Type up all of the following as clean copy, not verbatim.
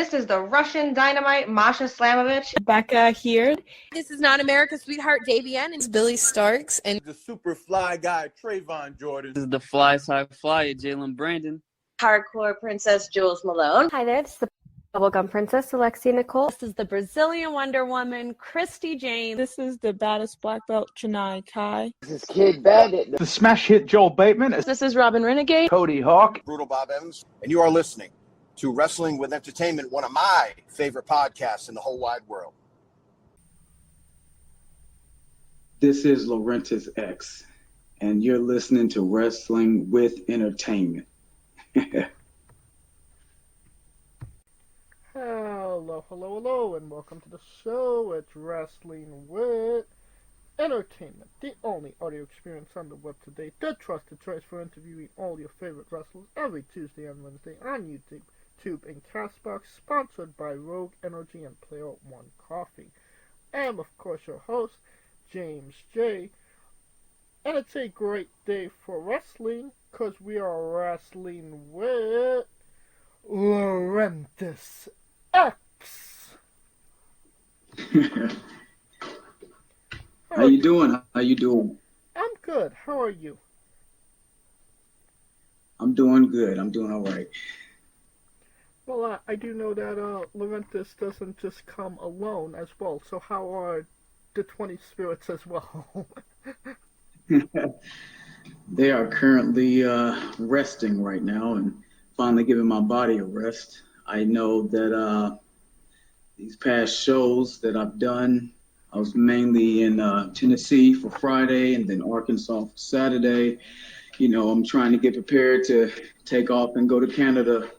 This is the Russian Dynamite, Masha Slamovich. Becca here. This is not America's Sweetheart, Davian. It's Billy Starks. And the super fly guy, Trayvon Jordan. This is the fly side flyer, Jalen Brandon. Hardcore Princess, Jules Malone. Hi there, this is the Bubblegum Princess, Alexia Nicole. This is the Brazilian Wonder Woman, Christy James. This is the baddest black belt, Chennai Kai. This is Kid Bandit. The smash hit Joel Bateman. This is Robin Renegade. Cody Hawk. Brutal Bob Evans. And you are listening to Wrestling with Entertainment, one of my favorite podcasts in the whole wide world. This is Larintiz X, and you're listening to Wrestling with Entertainment. Hello, and welcome to the show. It's Wrestling with Entertainment, the only audio experience on the web today, the trusted choice for interviewing all your favorite wrestlers every Tuesday and Wednesday on YouTube and Castbox, sponsored by Rogue Energy and Player One Coffee. I am, of course, your host, James J. And it's a great day for wrestling, because we are wrestling with Larintiz X. How you doing? I'm good. How are you? I'm doing good. I'm doing all right. Well, I do know that Larintiz doesn't just come alone as well. So how are the 20 spirits as well? They are currently resting right now and finally giving my body a rest. I know that these past shows that I've done, I was mainly in Tennessee for Friday and then Arkansas for Saturday. You know, I'm trying to get prepared to take off and go to Canada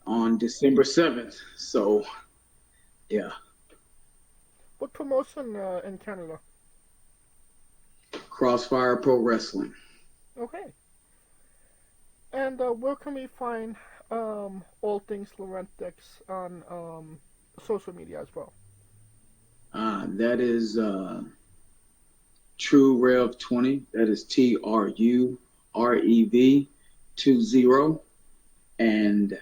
on December 7th. So, yeah. What promotion in Canada? Crossfire Pro Wrestling. Okay. And where can we find all things Larintiz on social media as well? That is True Rev 20. That is TRUREV 20. And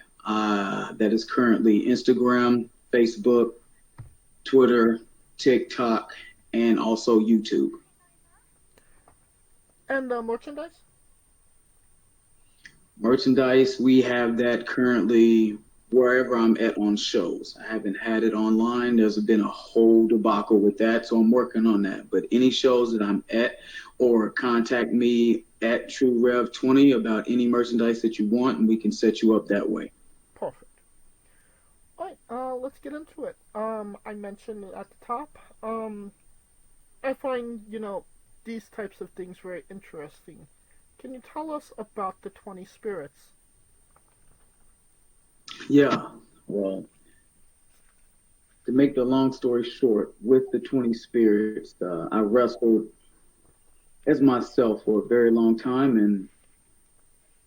that is currently Instagram, Facebook, Twitter, TikTok, and also YouTube. And merchandise? Merchandise, we have that currently wherever I'm at on shows. I haven't had it online. There's been a whole debacle with that, so I'm working on that. But any shows that I'm at, or contact me at TrueRev20 about any merchandise that you want, and we can set you up that way. Perfect. All right, let's get into it. I mentioned at the top, I find, these types of things very interesting. Can you tell us about the 20 spirits? Yeah, well, to make the long story short, with the 20 spirits, I wrestled as myself for a very long time, and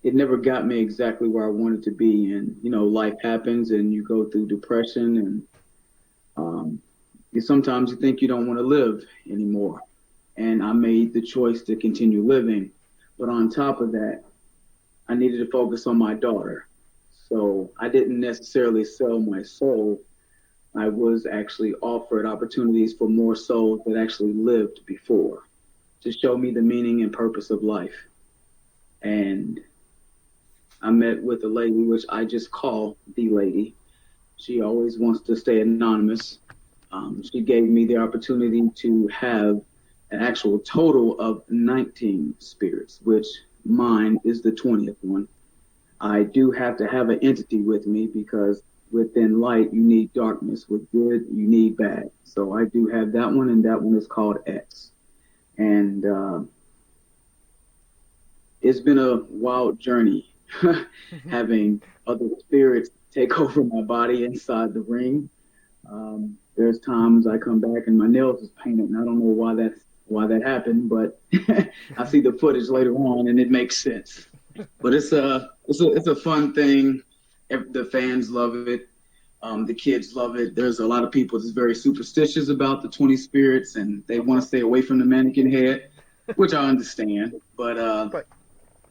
it never got me exactly where I wanted to be. And, life happens, and you go through depression, and sometimes you think you don't want to live anymore. And I made the choice to continue living. But on top of that, I needed to focus on my daughter. So I didn't necessarily sell my soul. I was actually offered opportunities for more souls that actually lived before, to show me the meaning and purpose of life. And I met with a lady, which I just call the lady. She always wants to stay anonymous. She gave me the opportunity to have an actual total of 19 spirits, which mine is the 20th one. I do have to have an entity with me, because within light, you need darkness. With good, you need bad. So I do have that one, and that one is called X. And it's been a wild journey having other spirits take over my body inside the ring. There's times I come back and my nails is painted, and I don't know why that happened, but I see the footage later on and it makes sense. But it's a fun thing. The fans love it. The kids love it. There's a lot of people that's very superstitious about the 20 spirits, and they want to stay away from the mannequin head, which I understand. But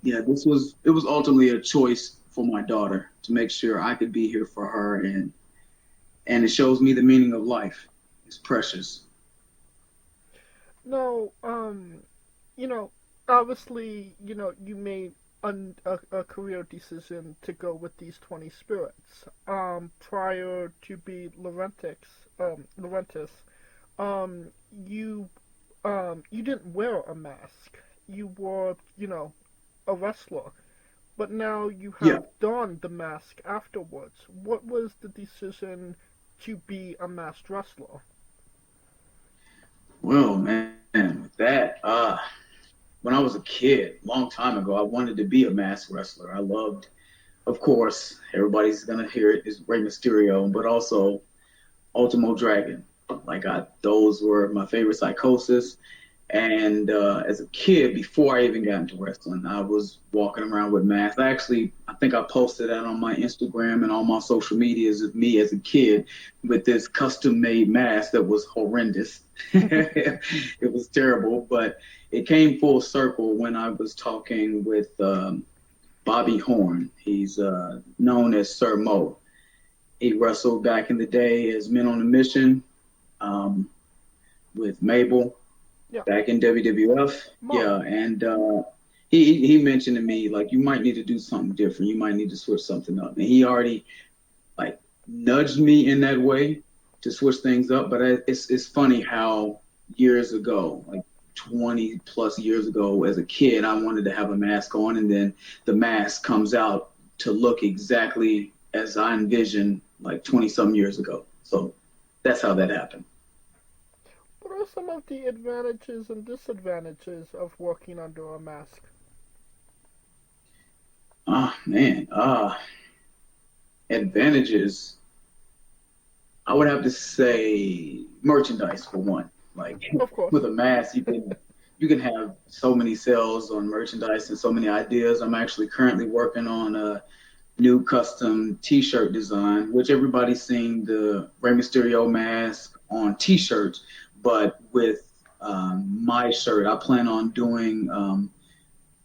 yeah, it was ultimately a choice for my daughter, to make sure I could be here for her and and it shows me the meaning of life. It's precious. No, obviously, you made a career decision to go with these 20 spirits. Prior to be Larintiz, you didn't wear a mask. You were, a wrestler. But now you have donned the mask afterwards. What was the decision to be a masked wrestler? Well, man, with that, when I was a kid, long time ago, I wanted to be a masked wrestler. I loved, of course, everybody's gonna hear it, is Rey Mysterio, but also Ultimo Dragon. Those were my favorite Psychosis. And as a kid, before I even got into wrestling, I was walking around with masks. I think I posted that on my Instagram and all my social medias of me as a kid with this custom-made mask that was horrendous. It was terrible, but it came full circle when I was talking with Bobby Horn. He's known as Sir Mo. He wrestled back in the day as Men on a Mission with Mabel. Back in WWF, and he mentioned to me, you might need to do something different. You might need to switch something up. And he already nudged me in that way to switch things up. But it's funny how years ago, 20 plus years ago, as a kid, I wanted to have a mask on, and then the mask comes out to look exactly as I envisioned 20 some years ago. So that's how that happened. What are some of the advantages and disadvantages of working under a mask? Advantages. I would have to say merchandise for one. Of course. With a mask, you can have so many sales on merchandise and so many ideas. I'm actually currently working on a new custom T-shirt design, which everybody's seen the Rey Mysterio mask on T-shirts. But with my shirt, I plan on doing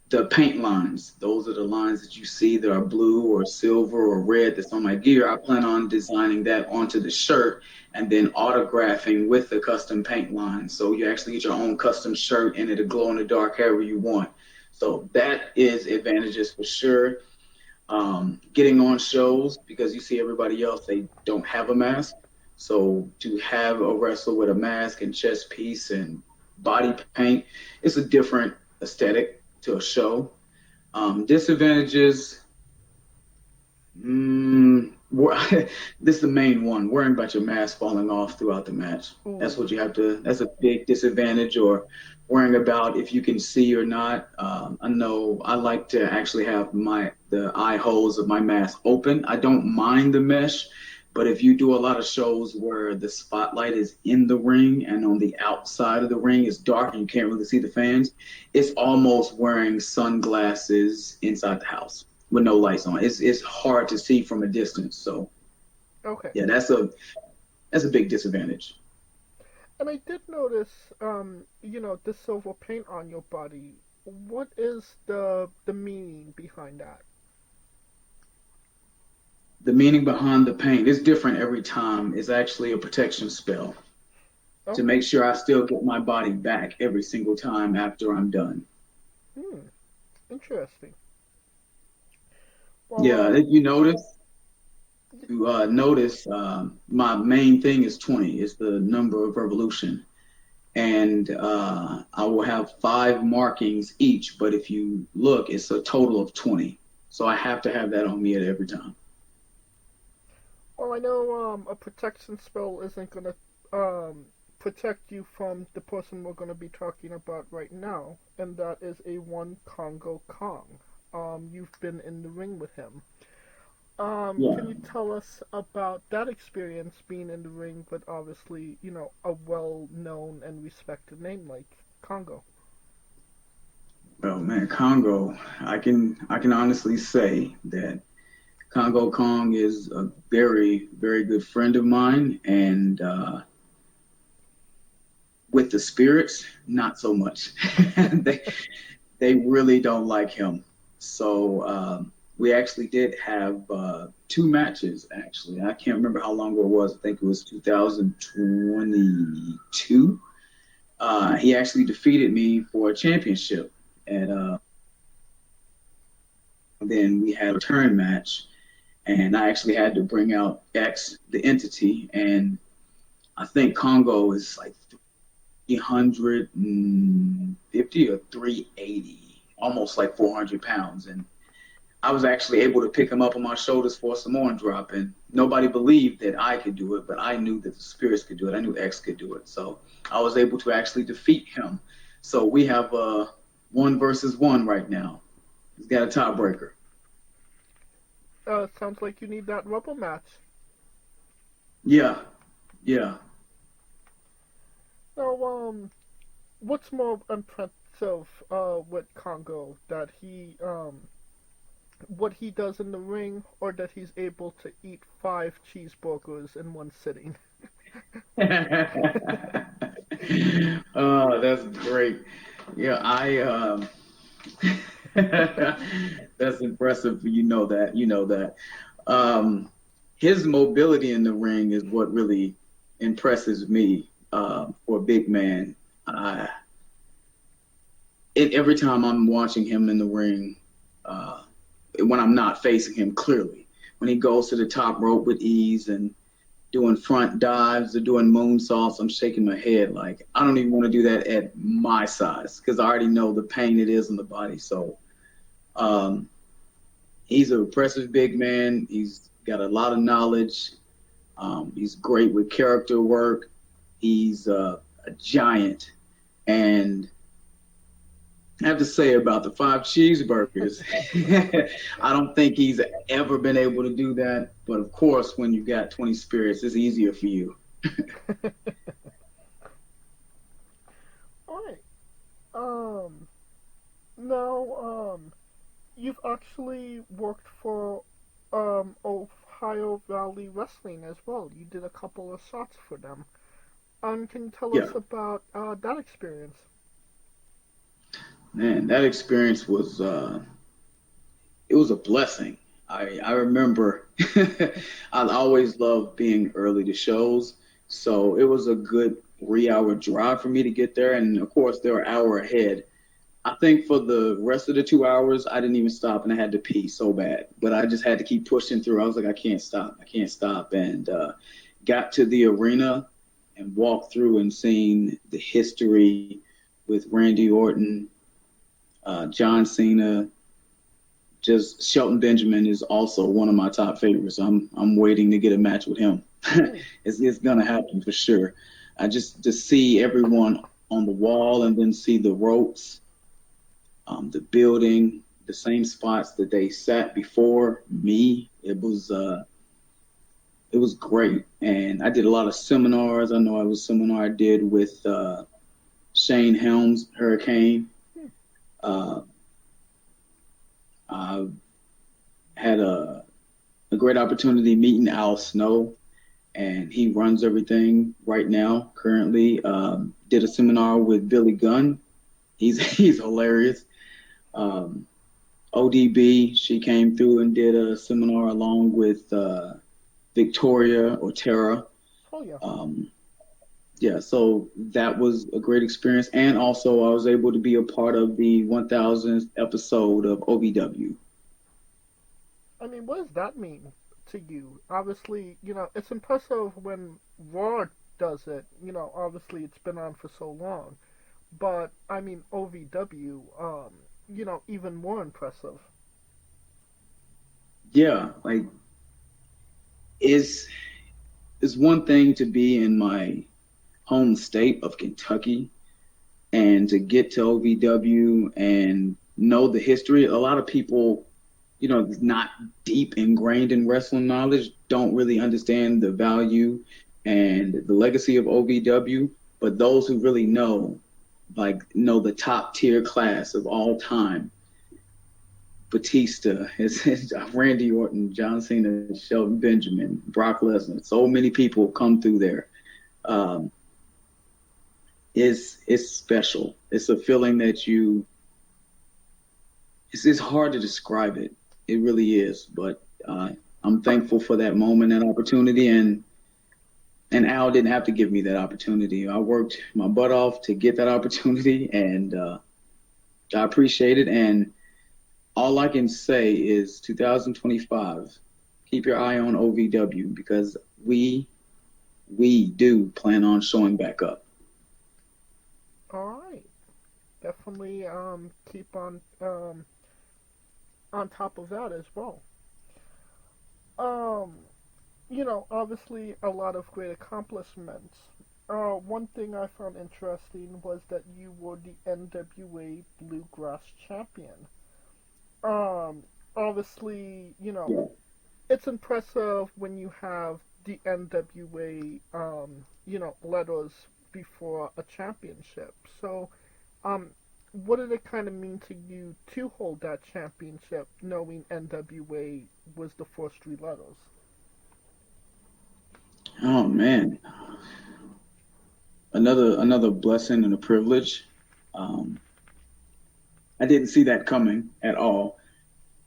the paint lines. Those are the lines that you see that are blue or silver or red that's on my gear. I plan on designing that onto the shirt and then autographing with the custom paint lines. So you actually get your own custom shirt and it'll glow in the dark however you want. So that is advantages for sure. Getting on shows, because you see everybody else, they don't have a mask. So to have a wrestler with a mask and chest piece and body paint, it's a different aesthetic to a show. Disadvantages, this is the main one, worrying about your mask falling off throughout the match. That's what you have to, that's a big disadvantage, or worrying about if you can see or not. I know I like to actually have the eye holes of my mask open. I don't mind the mesh. But if you do a lot of shows where the spotlight is in the ring and on the outside of the ring is dark and you can't really see the fans, it's almost wearing sunglasses inside the house with no lights on. It's hard to see from a distance. So, yeah, that's a big disadvantage. And I did notice, the silver paint on your body. What is the meaning behind that? The meaning behind the paint is different every time. It's actually a protection spell to make sure I still get my body back every single time after I'm done. Interesting. Well, yeah, you notice. My main thing is 20. It's the number of revolution. And I will have 5 markings each, but if you look, it's a total of 20. So I have to have that on me at every time. Well, I know a protection spell isn't going to protect you from the person we're going to be talking about right now, and that is one Kongo Kong. You've been in the ring with him. Can you tell us about that experience being in the ring with obviously, a well-known and respected name like Kongo? Well, man, Kongo, I can honestly say that Kongo Kong is a very, very good friend of mine, and with the spirits, not so much. They really don't like him. So we actually did have 2 matches, actually. I can't remember how long ago it was. I think it was 2022. He actually defeated me for a championship. And then we had a return match. And I actually had to bring out X, the entity. And I think Kongo is like 350 or 380, almost like 400 pounds. And I was actually able to pick him up on my shoulders for a Samoan drop, and nobody believed that I could do it, but I knew that the spirits could do it. I knew X could do it. So I was able to actually defeat him. So we have 1 versus 1 right now. He's got a tiebreaker. Sounds like you need that rubber match. Yeah. So, what's more impressive with Kongo, that he what he does in the ring, or that he's able to eat 5 cheeseburgers in one sitting? Oh, that's great. Yeah, that's impressive. You know that. His mobility in the ring is what really impresses me for a big man. Every time I'm watching him in the ring, when I'm not facing him clearly, when he goes to the top rope with ease and doing front dives or doing moonsaults, I'm shaking my head like, I don't even want to do that at my size, because I already know the pain it is in the body. So he's an impressive big man. He's got a lot of knowledge. He's great with character work. He's a giant. And I have to say about the 5 cheeseburgers, I don't think he's ever been able to do that. But of course, when you got 20 spirits, it's easier for you. All right. Now, you've actually worked for Ohio Valley Wrestling as well. You did a couple of shots for them. Can you tell us about that experience? Man, that experience was it was a blessing. I remember I always loved being early to shows, so it was a good 3-hour drive for me to get there, and of course they were an hour ahead. I think for the rest of the 2 hours, I didn't even stop, and I had to pee so bad, but I just had to keep pushing through. I was like, I can't stop, and got to the arena and walked through and seen the history with Randy Orton, John Cena. Just Shelton Benjamin is also one of my top favorites. I'm waiting to get a match with him. It's gonna happen for sure. I just to see everyone on the wall and then see the ropes, the building, the same spots that they sat before me. It was great. And I did a lot of seminars. I know I was seminar I did with Shane Helms, Hurricane. I had a great opportunity meeting Al Snow, and he runs everything right now, currently. Did a seminar with Billy Gunn. He's hilarious. ODB, she came through and did a seminar along with Victoria or Tara. Oh, yeah. Yeah, so that was a great experience. And also I was able to be a part of the 1000th episode of OVW. I mean, what does that mean to you? Obviously, it's impressive when Raw does it. Obviously it's been on for so long. But, I mean, OVW, even more impressive. Yeah, like, it's one thing to be in my home state of Kentucky and to get to OVW and know the history. A lot of people, not deep ingrained in wrestling knowledge, don't really understand the value and the legacy of OVW. But those who really know the top tier class of all time, Batista, Randy Orton, John Cena, Shelton Benjamin, Brock Lesnar, so many people come through there. It's special. It's a feeling that it's hard to describe it. It really is. But I'm thankful for that moment, that opportunity, and Al didn't have to give me that opportunity. I worked my butt off to get that opportunity, and I appreciate it. And all I can say is 2025, keep your eye on OVW because we do plan on showing back up. All right. Definitely keep on top of that as well. Obviously a lot of great accomplishments. One thing I found interesting was that you were the NWA Bluegrass Champion. Obviously, it's impressive when you have the NWA, letters before a championship. So, what did it kind of mean to you to hold that championship, knowing NWA was the first three letters? Oh man, another blessing and a privilege. I didn't see that coming at all.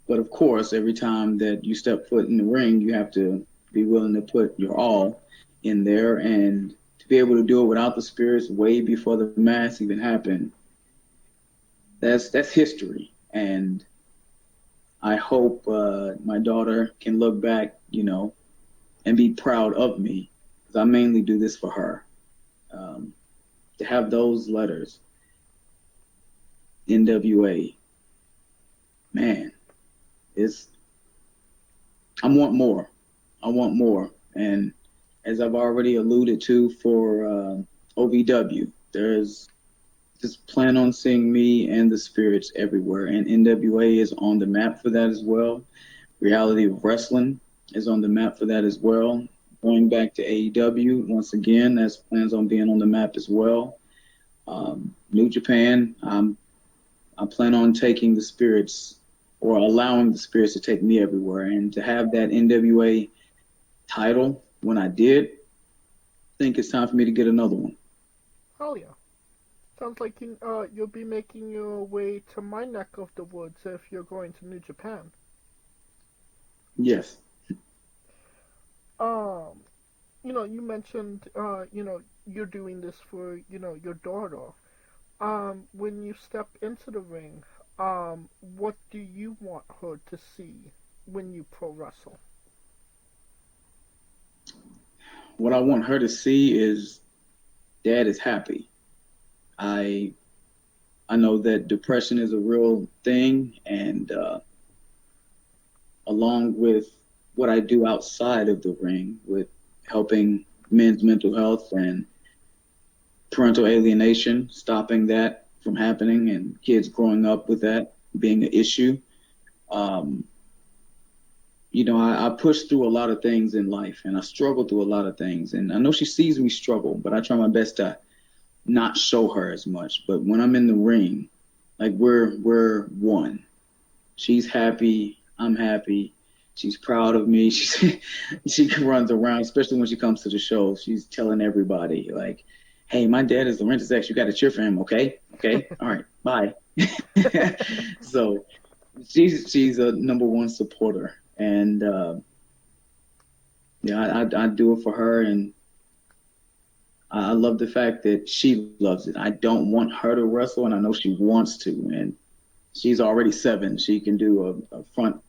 But of course, every time that you step foot in the ring, you have to be willing to put your all in there, and to be able to do it without the spirits way before the match even happened. That's history, and I hope my daughter can look back, and be proud of me, because I mainly do this for her. To have those letters, NWA, man, I want more. And as I've already alluded to for OVW, just plan on seeing me and the spirits everywhere. And NWA is on the map for that as well. Reality of Wrestling is on the map for that as well. Going back to AEW, once again, that's plans on being on the map as well. New Japan, I plan on taking the spirits, or allowing the spirits to take me everywhere. And to have that NWA title when I did, I think it's time for me to get another one. Oh yeah. Sounds like you'll be making your way to my neck of the woods if you're going to New Japan. Yes. You mentioned, you're doing this for, your daughter. When you step into the ring, what do you want her to see when you pro wrestle? What I want her to see is Dad is happy. I know that depression is a real thing, and along with what I do outside of the ring with helping men's mental health and parental alienation, stopping that from happening and kids growing up with that being an issue. I push through a lot of things in life, and I struggle through a lot of things. And I know she sees me struggle, but I try my best to not show her as much. But when I'm in the ring, like we're one. She's happy, I'm happy. She's proud of me. She runs around, especially when she comes to the show. She's telling everybody, like, hey, my dad is Larintiz X. You got to cheer for him, okay? Okay, all right, bye. So she's a number one supporter. And, I do it for her. And I love the fact that she loves it. I don't want her to wrestle, and I know she wants to. And she's already 7. She can do a front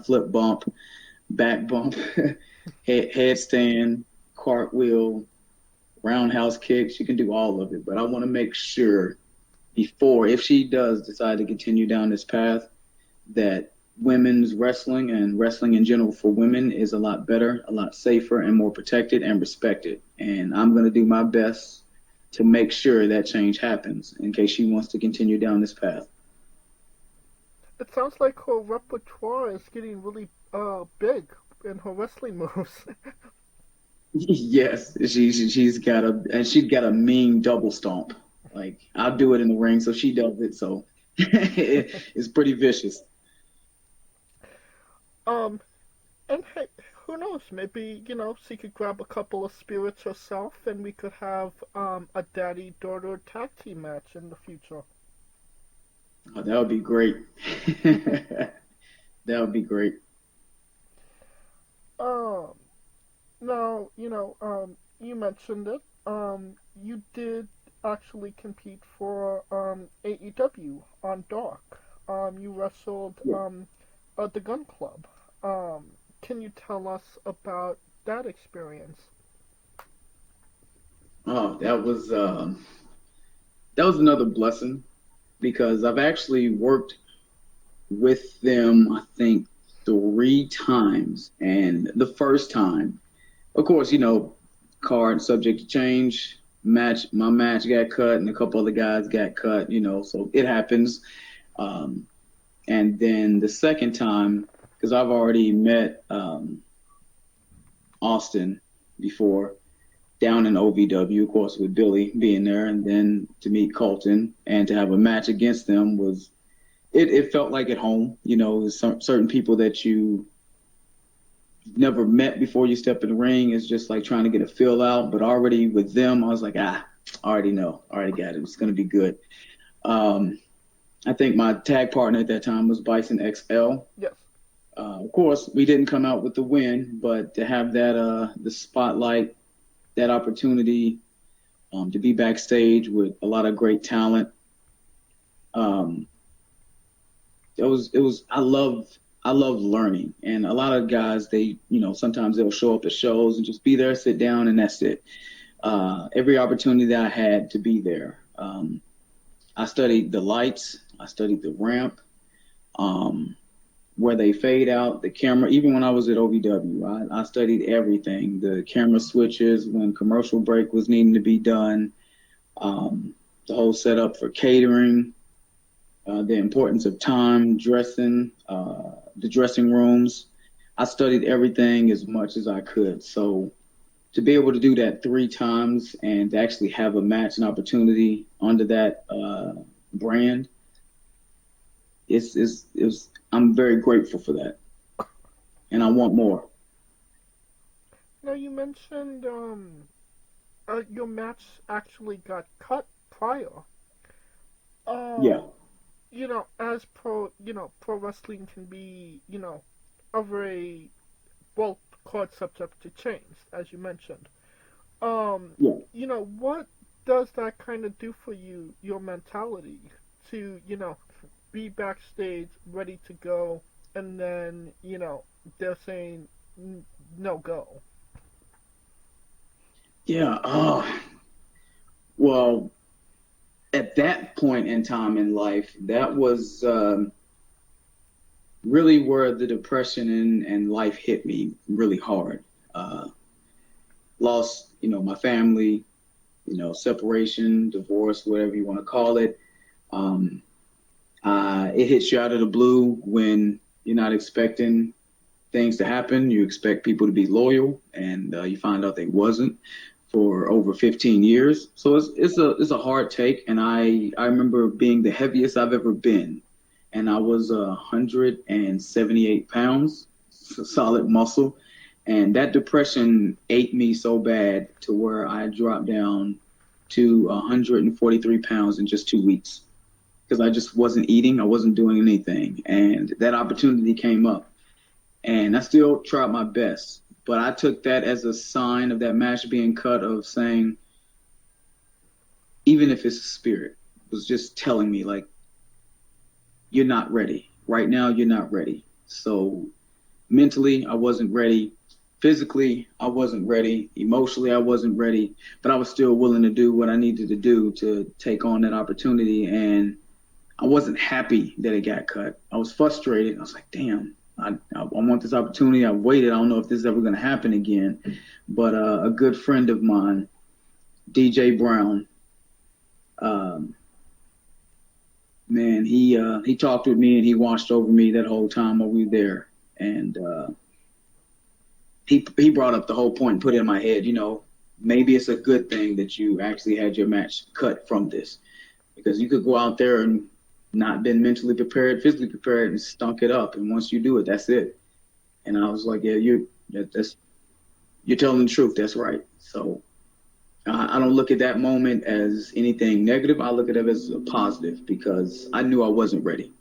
flip bump, back bump, headstand, cartwheel, roundhouse kick. She can do all of it. But I want to make sure before, if she does decide to continue down this path, that women's wrestling and wrestling in general for women is a lot better, a lot safer, and more protected and respected. And I'm going to do my best to make sure that change happens in case she wants to continue down this path. It sounds like her repertoire is getting really big in her wrestling moves. Yes, she's got a mean double stomp. Like, I'll do it in the ring, so she does it. So it's pretty vicious. And hey, who knows? Maybe, she could grab a couple of spirits herself, and we could have a daddy-daughter tag team match in the future. Oh, that would be great. That would be great. Now, you mentioned it. You did actually compete for AEW on Dark. You wrestled at the Gun Club. Can you tell us about that experience? Oh, that was another blessing because I've actually worked with them, I think, 3 times. And the first time, of course, card subject to change. My match got cut, and a couple other guys got cut. So it happens. And then the second time, because I've already met Austin before down in OVW, of course, with Billy being there, and then to meet Colton and to have a match against them was, it felt like at home. Certain people that you never met before you step in the ring is just like trying to get a feel out. But already with them, I was like, I already know, I already got it. It's going to be good. I think my tag partner at that time was Bison XL. Yes. Of course, we didn't come out with the win, but to have that the spotlight, that opportunity to be backstage with a lot of great talent, it was I love learning. And a lot of guys, they sometimes they'll show up at shows and just be there, sit down, and that's it. Every opportunity that I had to be there, I studied the lights, I studied the ramp, where they fade out, the camera. Even when I was at OVW, I studied everything, the camera switches, when commercial break was needing to be done, the whole setup for catering, the importance of time, dressing, the dressing rooms. I studied everything as much as I could. So to be able to do that 3 times and to actually have a match and opportunity under that brand, I'm very grateful for that, and I want more. Now, you mentioned your match actually got cut prior. Yeah. As pro wrestling can be, a very card subject to change, as you mentioned. Yeah. What does that kind of do for you, your mentality to, be backstage ready to go, and then, they're saying no go? Yeah. Well, at that point in time in life, that was really where the depression and life hit me really hard. Lost, my family, separation, divorce, whatever you want to call it. It hits you out of the blue when you're not expecting things to happen. You expect people to be loyal, and you find out they wasn't for over 15 years. So it's a hard take, and I remember being the heaviest I've ever been, and I was 178 pounds, solid muscle, and that depression ate me so bad to where I dropped down to 143 pounds in just 2 weeks because I just wasn't eating, I wasn't doing anything, and that opportunity came up, and I still tried my best. But I took that as a sign of that match being cut, of saying, even if it's a spirit, was just telling me, like, you're not ready. Right now, you're not ready. So mentally, I wasn't ready. Physically, I wasn't ready. Emotionally, I wasn't ready. But I was still willing to do what I needed to do to take on that opportunity. And I wasn't happy that it got cut. I was frustrated. I was like, damn. I want this opportunity. I waited. I don't know if this is ever going to happen again. But a good friend of mine, DJ Brown, man, he talked with me and he watched over me that whole time while we were there. And he brought up the whole point and put it in my head, maybe it's a good thing that you actually had your match cut from this, because you could go out there and not been mentally prepared, physically prepared, and stunk it up. And once you do it, that's it. And I was like, yeah, you're telling the truth. That's right. So I don't look at that moment as anything negative. I look at it as a positive, because I knew I wasn't ready.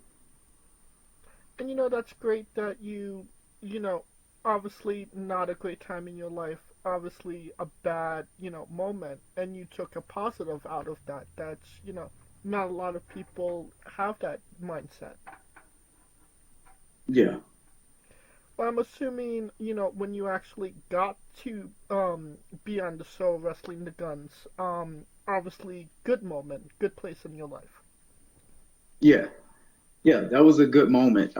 And that's great that obviously not a great time in your life, obviously a bad, moment, and you took a positive out of that. That's, not a lot of people have that mindset. Yeah. Well, I'm assuming, when you actually got to be on the show Wrestling the Guns, obviously good moment, good place in your life. Yeah. Yeah, that was a good moment.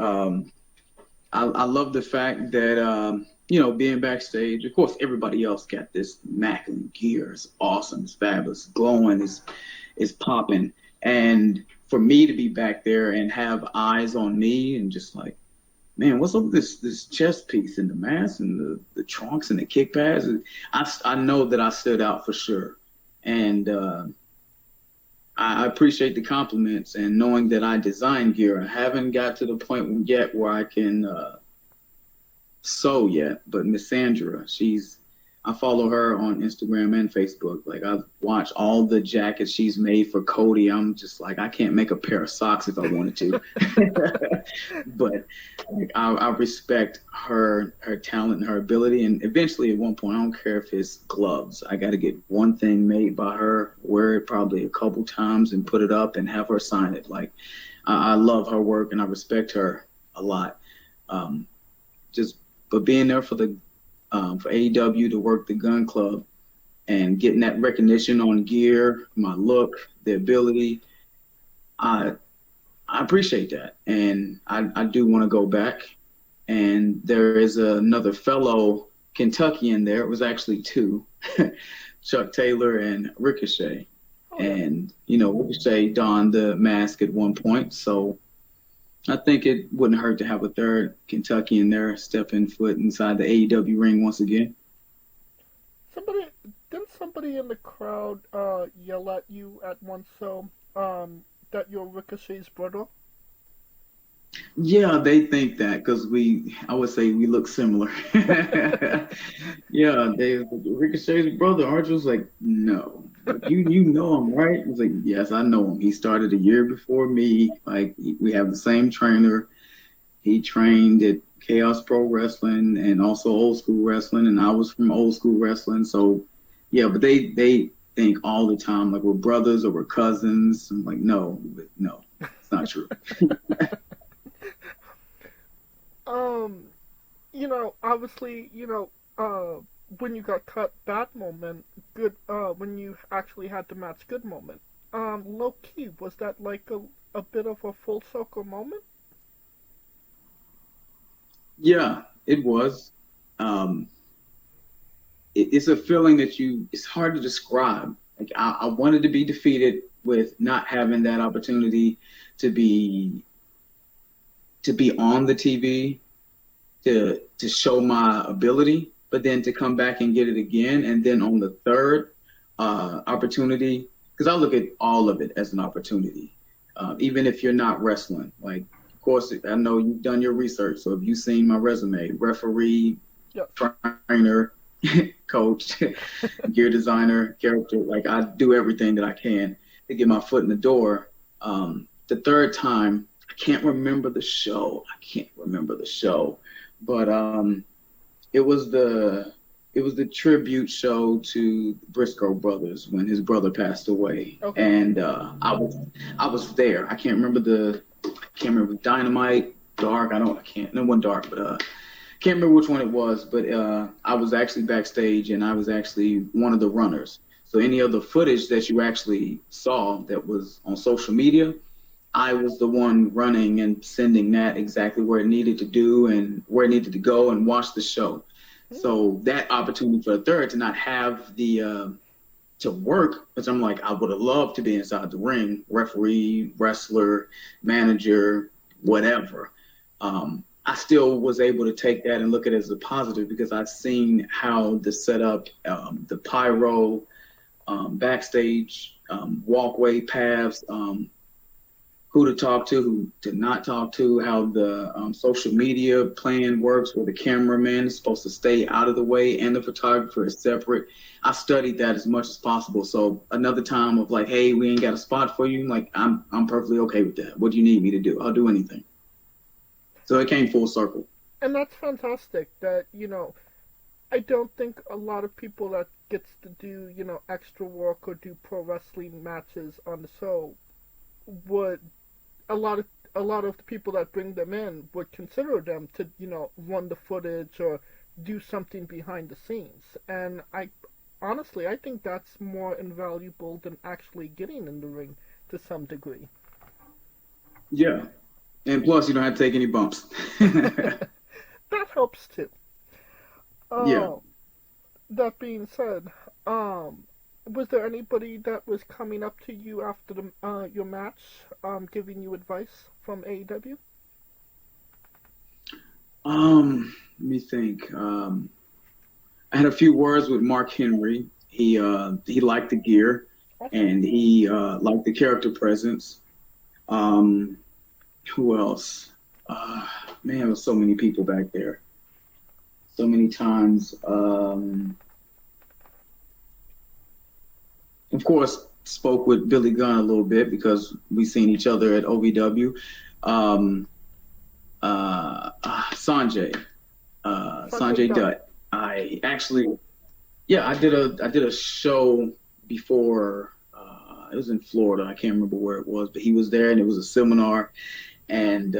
I love the fact that, being backstage, of course, everybody else got this immaculate gear. It's awesome. It's fabulous. Glowing. It's popping. And for me to be back there and have eyes on me and just like, man, what's up with this chest piece and the mask and the trunks and the kick pads? I know that I stood out for sure. And I appreciate the compliments and knowing that I design gear. I haven't got to the point yet where I can sew yet, but Miss Sandra, I follow her on Instagram and Facebook. Like, I've watched all the jackets she's made for Cody. I'm just like, I can't make a pair of socks if I wanted to. But like, I respect her talent and her ability. And eventually, at one point, I don't care if it's gloves. I got to get one thing made by her, wear it probably a couple times, and put it up and have her sign it. Like, I love her work and I respect her a lot. But being there for AEW to work the gun club and getting that recognition on gear, my look, the ability, I appreciate that. And I do want to go back. And there is another fellow Kentuckian there. It was actually two, Chuck Taylor and Ricochet. And, Ricochet donned the mask at one point. So I think it wouldn't hurt to have a third Kentuckian there stepping foot inside the AEW ring once again. Didn't somebody in the crowd yell at you at one show that you're Ricochet's brother? Yeah, they think that because I would say we look similar. Yeah, Ricochet's brother. Arch was like, no, you know him, right? I was like, yes, I know him. He started a year before me. Like, we have the same trainer. He trained at Chaos Pro Wrestling and also Old School Wrestling, and I was from Old School Wrestling. So, yeah, but they think all the time like we're brothers or we're cousins. I'm like, no, it's not true. Obviously, when you got cut, bad moment, good, when you actually had the match, good moment. Low key, was that like a bit of a full circle moment? Yeah, it was. It's a feeling that it's hard to describe. Like, I wanted to be defeated with not having that opportunity to be on the TV, to show my ability, but then to come back and get it again. And then on the third opportunity, because I look at all of it as an opportunity, even if you're not wrestling. Like, of course, I know you've done your research. So if you've seen my resume, referee, yep, trainer, coach, gear designer, character, like, I do everything that I can to get my foot in the door. The third time, I can't remember the show. But it was the tribute show to Briscoe brothers when his brother passed away. Okay. And I was there. I can't remember Dynamite, Dark. No one Dark, but can't remember which one it was. But I was actually backstage and I was actually one of the runners. So any of the footage that you actually saw that was on social media, I was the one running and sending that exactly where it needed to do and where it needed to go and watch the show. So that opportunity for the third to not have the to work, because I'm like, I would have loved to be inside the ring, referee, wrestler, manager, whatever. I still was able to take that and look at it as a positive because I've seen how the setup, the pyro, backstage, walkway paths, who to talk to, who to not talk to, how the social media plan works, where the cameraman is supposed to stay out of the way and the photographer is separate. I studied that as much as possible. So another time of like, hey, we ain't got a spot for you. Like, I'm perfectly okay with that. What do you need me to do? I'll do anything. So it came full circle. And that's fantastic that, I don't think a lot of people that gets to do, extra work or do pro wrestling matches on the show would, a lot of the people that bring them in would consider them to, run the footage or do something behind the scenes. And honestly, I think that's more invaluable than actually getting in the ring to some degree. Yeah. And plus, you don't have to take any bumps. That helps too. Yeah. That being said, was there anybody that was coming up to you after your match, giving you advice from AEW? Let me think. I had a few words with Mark Henry. He liked the gear, and he liked the character presence. Who else? Man, there was so many people back there. So many times. Of course, spoke with Billy Gunn a little bit because we seen each other at OVW. Sanjay Dutt. I actually, I did a show before. It was in Florida. I can't remember where it was, but he was there, and it was a seminar. And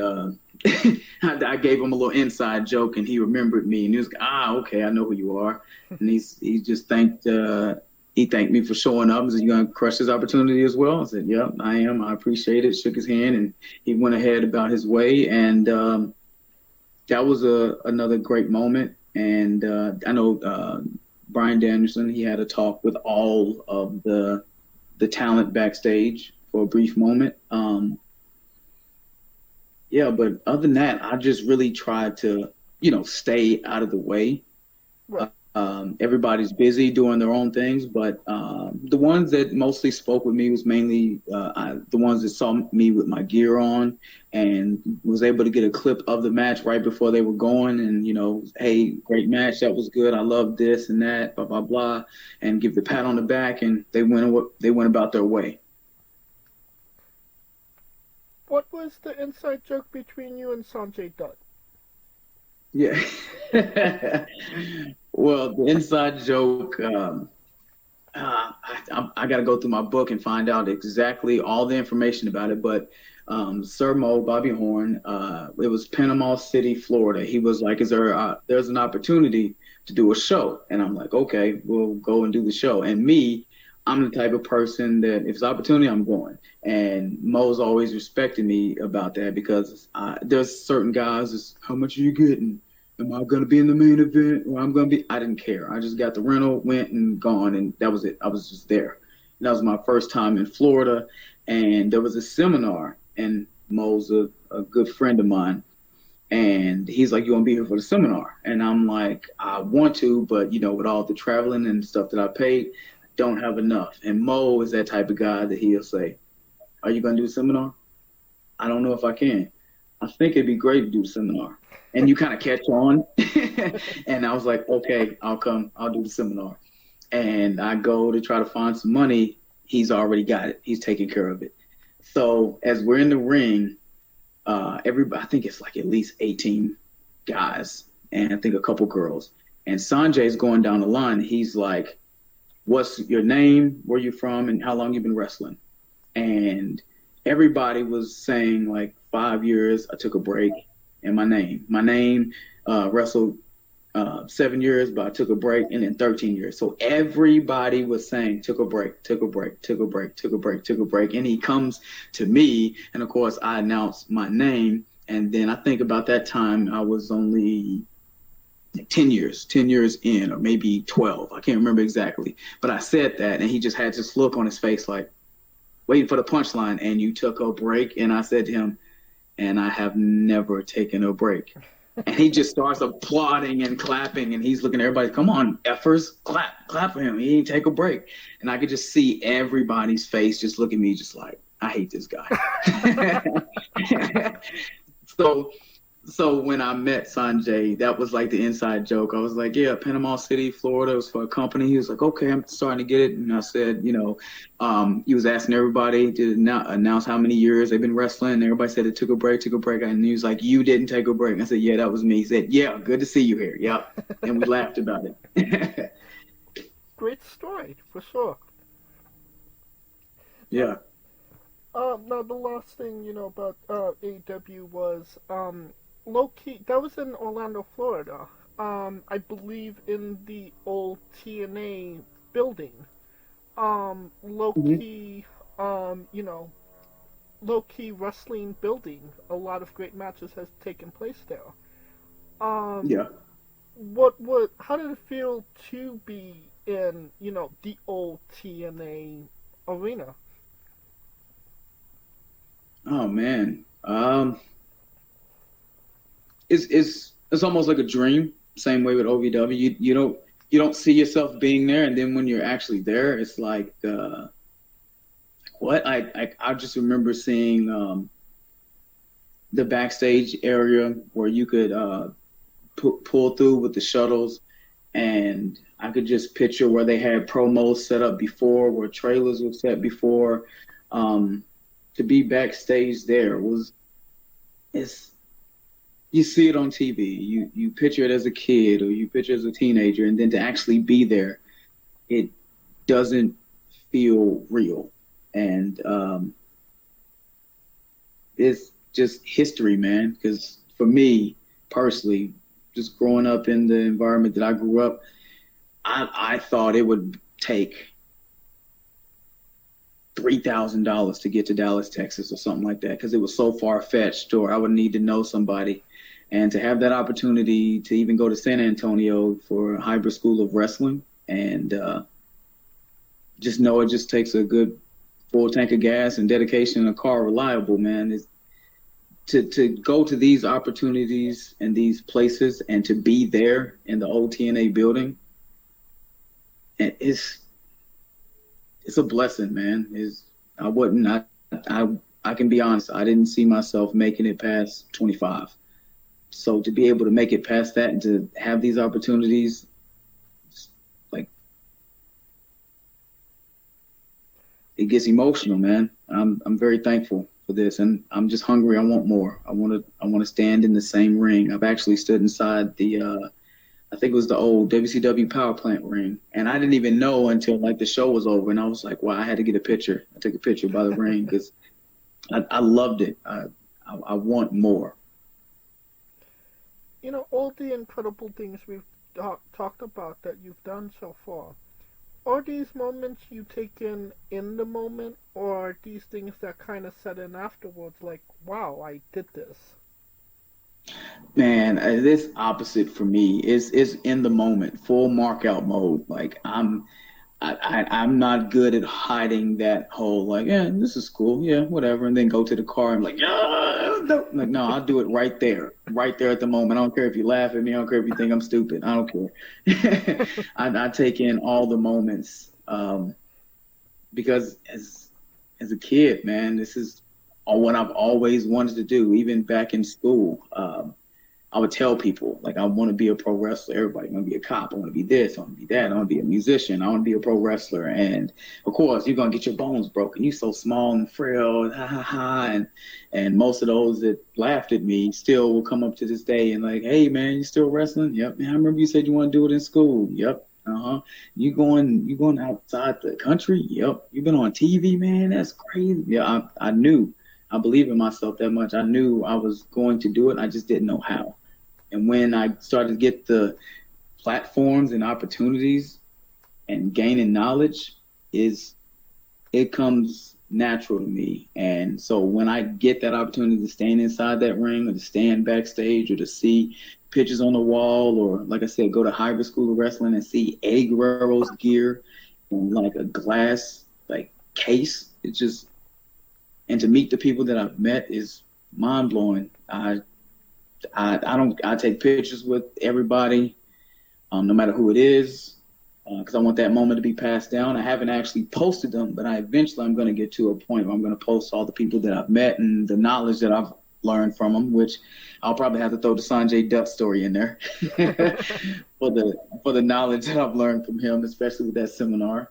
I gave him a little inside joke, and he remembered me, and he was okay, I know who you are. And he just thanked me for showing up. He said, "You gonna crush this opportunity as well?" I said, "Yep, I am. I appreciate it." Shook his hand, and he went ahead about his way, and that was another great moment. And I know Bryan Danielson. He had a talk with all of the talent backstage for a brief moment. But other than that, I just really tried to, stay out of the way. Right. Everybody's busy doing their own things, but the ones that mostly spoke with me was mainly the ones that saw me with my gear on and was able to get a clip of the match right before they were going and, hey, great match, that was good, I love this and that, blah, blah, blah, and give the pat on the back, and they went about their way. What was the inside joke between you and Sanjay Dutt? Yeah. Well, the inside joke, I got to go through my book and find out exactly all the information about it. But Sir Mo, Bobby Horn, it was Panama City, Florida. He was like, there's an opportunity to do a show. And I'm like, okay, we'll go and do the show. And me, I'm the type of person that if it's opportunity, I'm going. And Mo's always respected me about that because there's certain guys, it's, how much are you getting? Am I going to be in the main event? Or I'm going to be? I didn't care. I just got the rental, went and gone, and that was it. I was just there. And that was my first time in Florida. And there was a seminar, and Mo's a good friend of mine. And he's like, you want to be here for the seminar? And I'm like, I want to, but, with all the traveling and stuff that I paid, don't have enough. And Mo is that type of guy that he'll say, are you going to do a seminar? I don't know if I can. I think it'd be great to do a seminar. And you kind of catch on. And I was like, okay, I'll come. I'll do the seminar. And I go to try to find some money. He's already got it. He's taking care of it. So as we're in the ring, everybody, I think it's like at least 18 guys and I think a couple girls. And Sanjay's going down the line. He's like, what's your name, where you from, and how long you been wrestling? And everybody was saying like 5 years, I took a break, and my name wrestled 7 years, but I took a break, and then 13 years. So everybody was saying took a break. And he comes to me, and of course I announced my name. And then I think about that time I was only 10 years in, or maybe 12. I can't remember exactly. But I said that, and he just had this look on his face like, waiting for the punchline, and you took a break? And I said to him, and I have never taken a break. And he just starts applauding and clapping, and he's looking at everybody, come on, effers, clap for him. He didn't take a break. And I could just see everybody's face just look at me just like, I hate this guy. So So when I met Sanjay, that was like the inside joke. I was like, yeah, Panama City, Florida, it was for a company. He was like, okay, I'm starting to get it. And I said, he was asking everybody to announce how many years they've been wrestling. And everybody said it took a break. And he was like, you didn't take a break. And I said, yeah, that was me. He said, yeah, good to see you here. Yep. And we laughed about it. Great story, for sure. Yeah. Now the last thing, about AEW was, low-key, that was in Orlando, Florida. I believe in the old TNA building. Low-key, low-key wrestling building. A lot of great matches has taken place there. Yeah. How did it feel to be in, the old TNA arena? Oh man. It's almost like a dream. Same way with OVW. You don't see yourself being there, and then when you're actually there, it's like what? I just remember seeing the backstage area where you could pull through with the shuttles, and I could just picture where they had promos set up before, where trailers were set before. To be backstage there you see it on TV, you picture it as a kid or you picture it as a teenager, and then to actually be there, it doesn't feel real. And it's just history, man, because for me personally, just growing up in the environment that I grew up, I thought it would take $3,000 to get to Dallas, Texas, or something like that, because it was so far-fetched, or I would need to know somebody. And to have that opportunity to even go to San Antonio for a hybrid school of wrestling, and just know it just takes a good full tank of gas and dedication and a car reliable, man. To go to these opportunities and these places and to be there in the old TNA building, it's a blessing, man. I can be honest, I didn't see myself making it past 25. So to be able to make it past that and to have these opportunities, like, it gets emotional, man. I'm very thankful for this, and I'm just hungry. I want more. I want to stand in the same ring. I've actually stood inside the I think it was the old WCW power plant ring. And I didn't even know until like the show was over. And I was like, wow, I had to get a picture. I took a picture by the ring because I loved it. I want more. All the incredible things we've talked about that you've done so far, are these moments you take in the moment, or are these things that kind of set in afterwards, like, wow, I did this? Man, this opposite for me is in the moment, full mark out mode. Like I'm not good at hiding that whole like, yeah, this is cool, yeah, whatever, and then go to the car and like, no. Like, no, I'll do it right there at the moment. I don't care if you laugh at me. I don't care if you think I'm stupid. I don't care. I take in all the moments because as a kid, man, this is what I've always wanted to do. Even back in school, I would tell people, like, I want to be a pro wrestler. Everybody want to be a cop. I want to be this. I want to be that. I want to be a musician. I want to be a pro wrestler. And, of course, you're going to get your bones broken. You're so small and frail, ha, ha, ha. And most of those that laughed at me still will come up to this day and like, hey, man, you still wrestling? Yep. Man, I remember you said you want to do it in school. Yep. Uh-huh. You going outside the country? Yep. You been on TV, man? That's crazy. Yeah, I knew. I believe in myself that much. I knew I was going to do it. I just didn't know how. And when I started to get the platforms and opportunities and gaining knowledge, it comes natural to me. And so when I get that opportunity to stand inside that ring or to stand backstage or to see pictures on the wall or, like I said, go to hybrid school of wrestling and see Eddie Guerrero's gear in like a glass like case, it just, and to meet the people that I've met is mind blowing. I take pictures with everybody, no matter who it is, because I want that moment to be passed down. I haven't actually posted them, but I'm going to get to a point where I'm going to post all the people that I've met and the knowledge that I've learned from him, which I'll probably have to throw the Sanjay Dutt story in there for the knowledge that I've learned from him, especially with that seminar.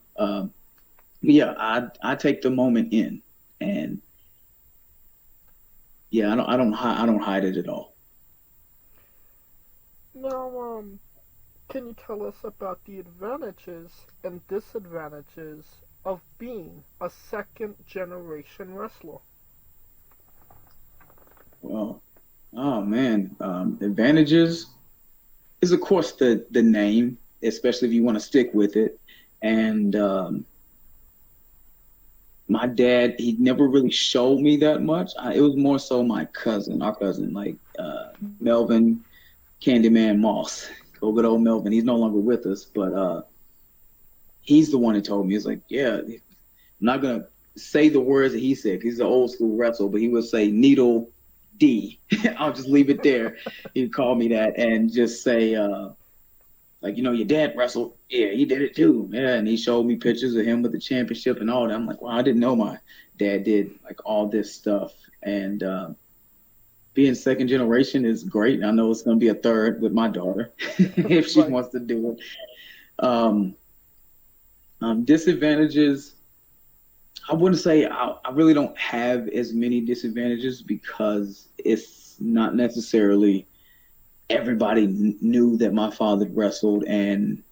Yeah, I take the moment in, and yeah, I don't hide it at all. Now, can you tell us about the advantages and disadvantages of being a second-generation wrestler? Well, oh man, advantages is of course the name, especially if you want to stick with it, and my dad, he never really showed me that much. It was more so our cousin, like Melvin Candyman Moss, good old Melvin. He's no longer with us, but he's the one that told me. He's like, yeah, I'm not gonna say the words that he said. He's an old school wrestler, but he would say Needle D. I'll just leave it there. He'd call me that and just say, like, you know, your dad wrestled. Yeah, he did it too. Yeah, and he showed me pictures of him with the championship and all that. I'm like, wow, I didn't know my dad did like all this stuff. And being second generation is great. I know it's going to be a third with my daughter if she wants to do it. Disadvantages, I wouldn't say I really don't have as many disadvantages because it's not necessarily everybody knew that my father wrestled and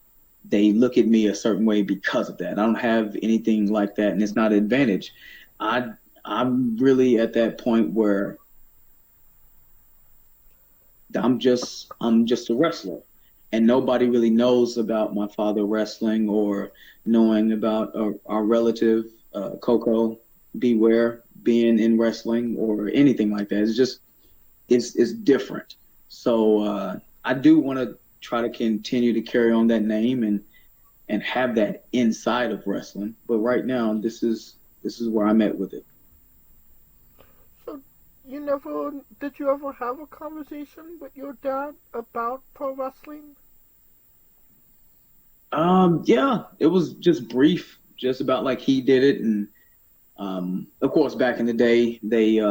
they look at me a certain way because of that. I don't have anything like that, and it's not an advantage. I'm really at that point where I'm just a wrestler, and nobody really knows about my father wrestling or knowing about our relative Koko B Ware being in wrestling or anything like that. It's just it's different. So I do want to try to continue to carry on that name and have that inside of wrestling. But right now, this is where I'm at with it. So did you ever have a conversation with your dad about pro wrestling? Yeah, it was just brief, just about like he did it. And of course, back in the day, they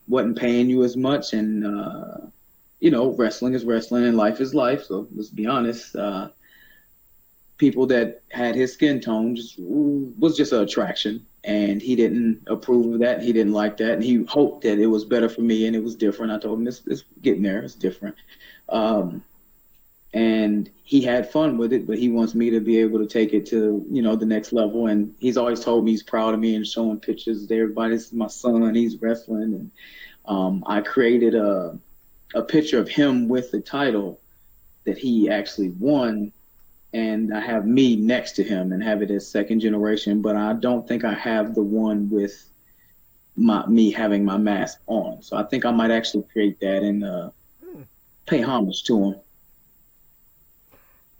wasn't paying you as much, and you know, wrestling is wrestling and life is life. So let's be honest. People that had his skin tone was just an attraction, and he didn't approve of that. He didn't like that, and he hoped that it was better for me, and it was different. I told him it's getting there. It's different. And he had fun with it, but he wants me to be able to take it to, you know, the next level. And he's always told me he's proud of me and showing pictures to everybody. This is my son. He's wrestling, and I created a picture of him with the title that he actually won, and I have me next to him and have it as second generation, but I don't think I have the one with me having my mask on. So I think I might actually create that and pay homage to him.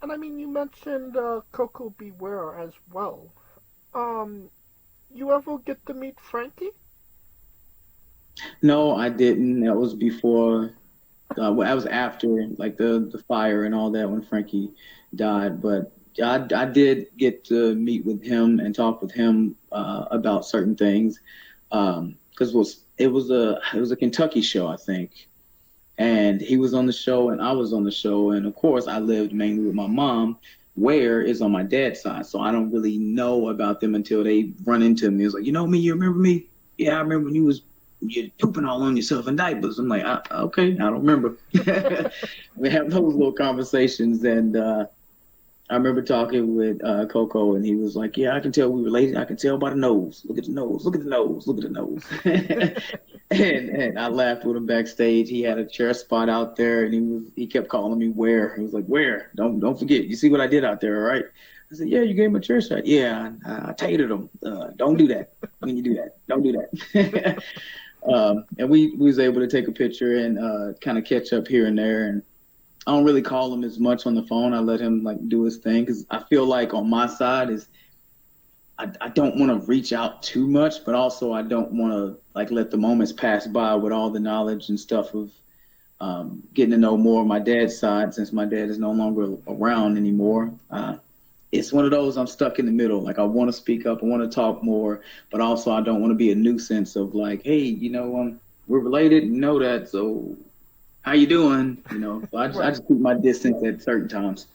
And I mean, you mentioned Koko B Ware as well. You ever get to meet Frankie? No, I didn't. That was before. That was after like the fire and all that when Frankie died. But I did get to meet with him and talk with him about certain things because it was a Kentucky show, I think, and he was on the show and I was on the show, and of course I lived mainly with my mom. Ware is on my dad's side, so I don't really know about them until they run into me. It's like, you know me, you remember me? Yeah, I remember when you're pooping all on yourself in diapers. I'm like, okay, I don't remember. We have those little conversations, and I remember talking with Koko, and he was like, yeah, I can tell we related. I can tell by the nose. Look at the nose. Look at the nose. Look at the nose. and I laughed with him backstage. He had a chair spot out there, and he kept calling me Ware. He was like, Ware, don't forget. You see what I did out there, all right? I said, yeah, you gave him a chair shot. Yeah, I tated him. Don't do that. When you do that, don't do that. And we was able to take a picture and kind of catch up here and there. And I don't really call him as much on the phone. I let him like do his thing because I feel like on my side is I don't want to reach out too much, but also I don't want to like let the moments pass by with all the knowledge and stuff of getting to know more of my dad's side since my dad is no longer around anymore. It's one of those I'm stuck in the middle. Like I want to speak up, I want to talk more, but also I don't want to be a nuisance of like, hey, you know, we're related, know that. So how you doing? You know, so I just keep my distance at certain times.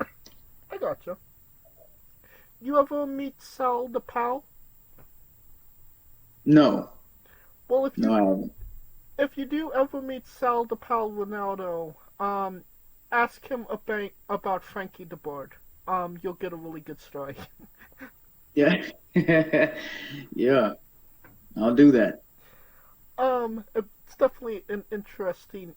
I gotcha. You ever meet Sal the Pal? No. Well, I haven't. if you do ever meet Sal the Pal Ronaldo, ask him about Frankie the Bird. You'll get a really good story. Yeah. Yeah. I'll do that. It's definitely an interesting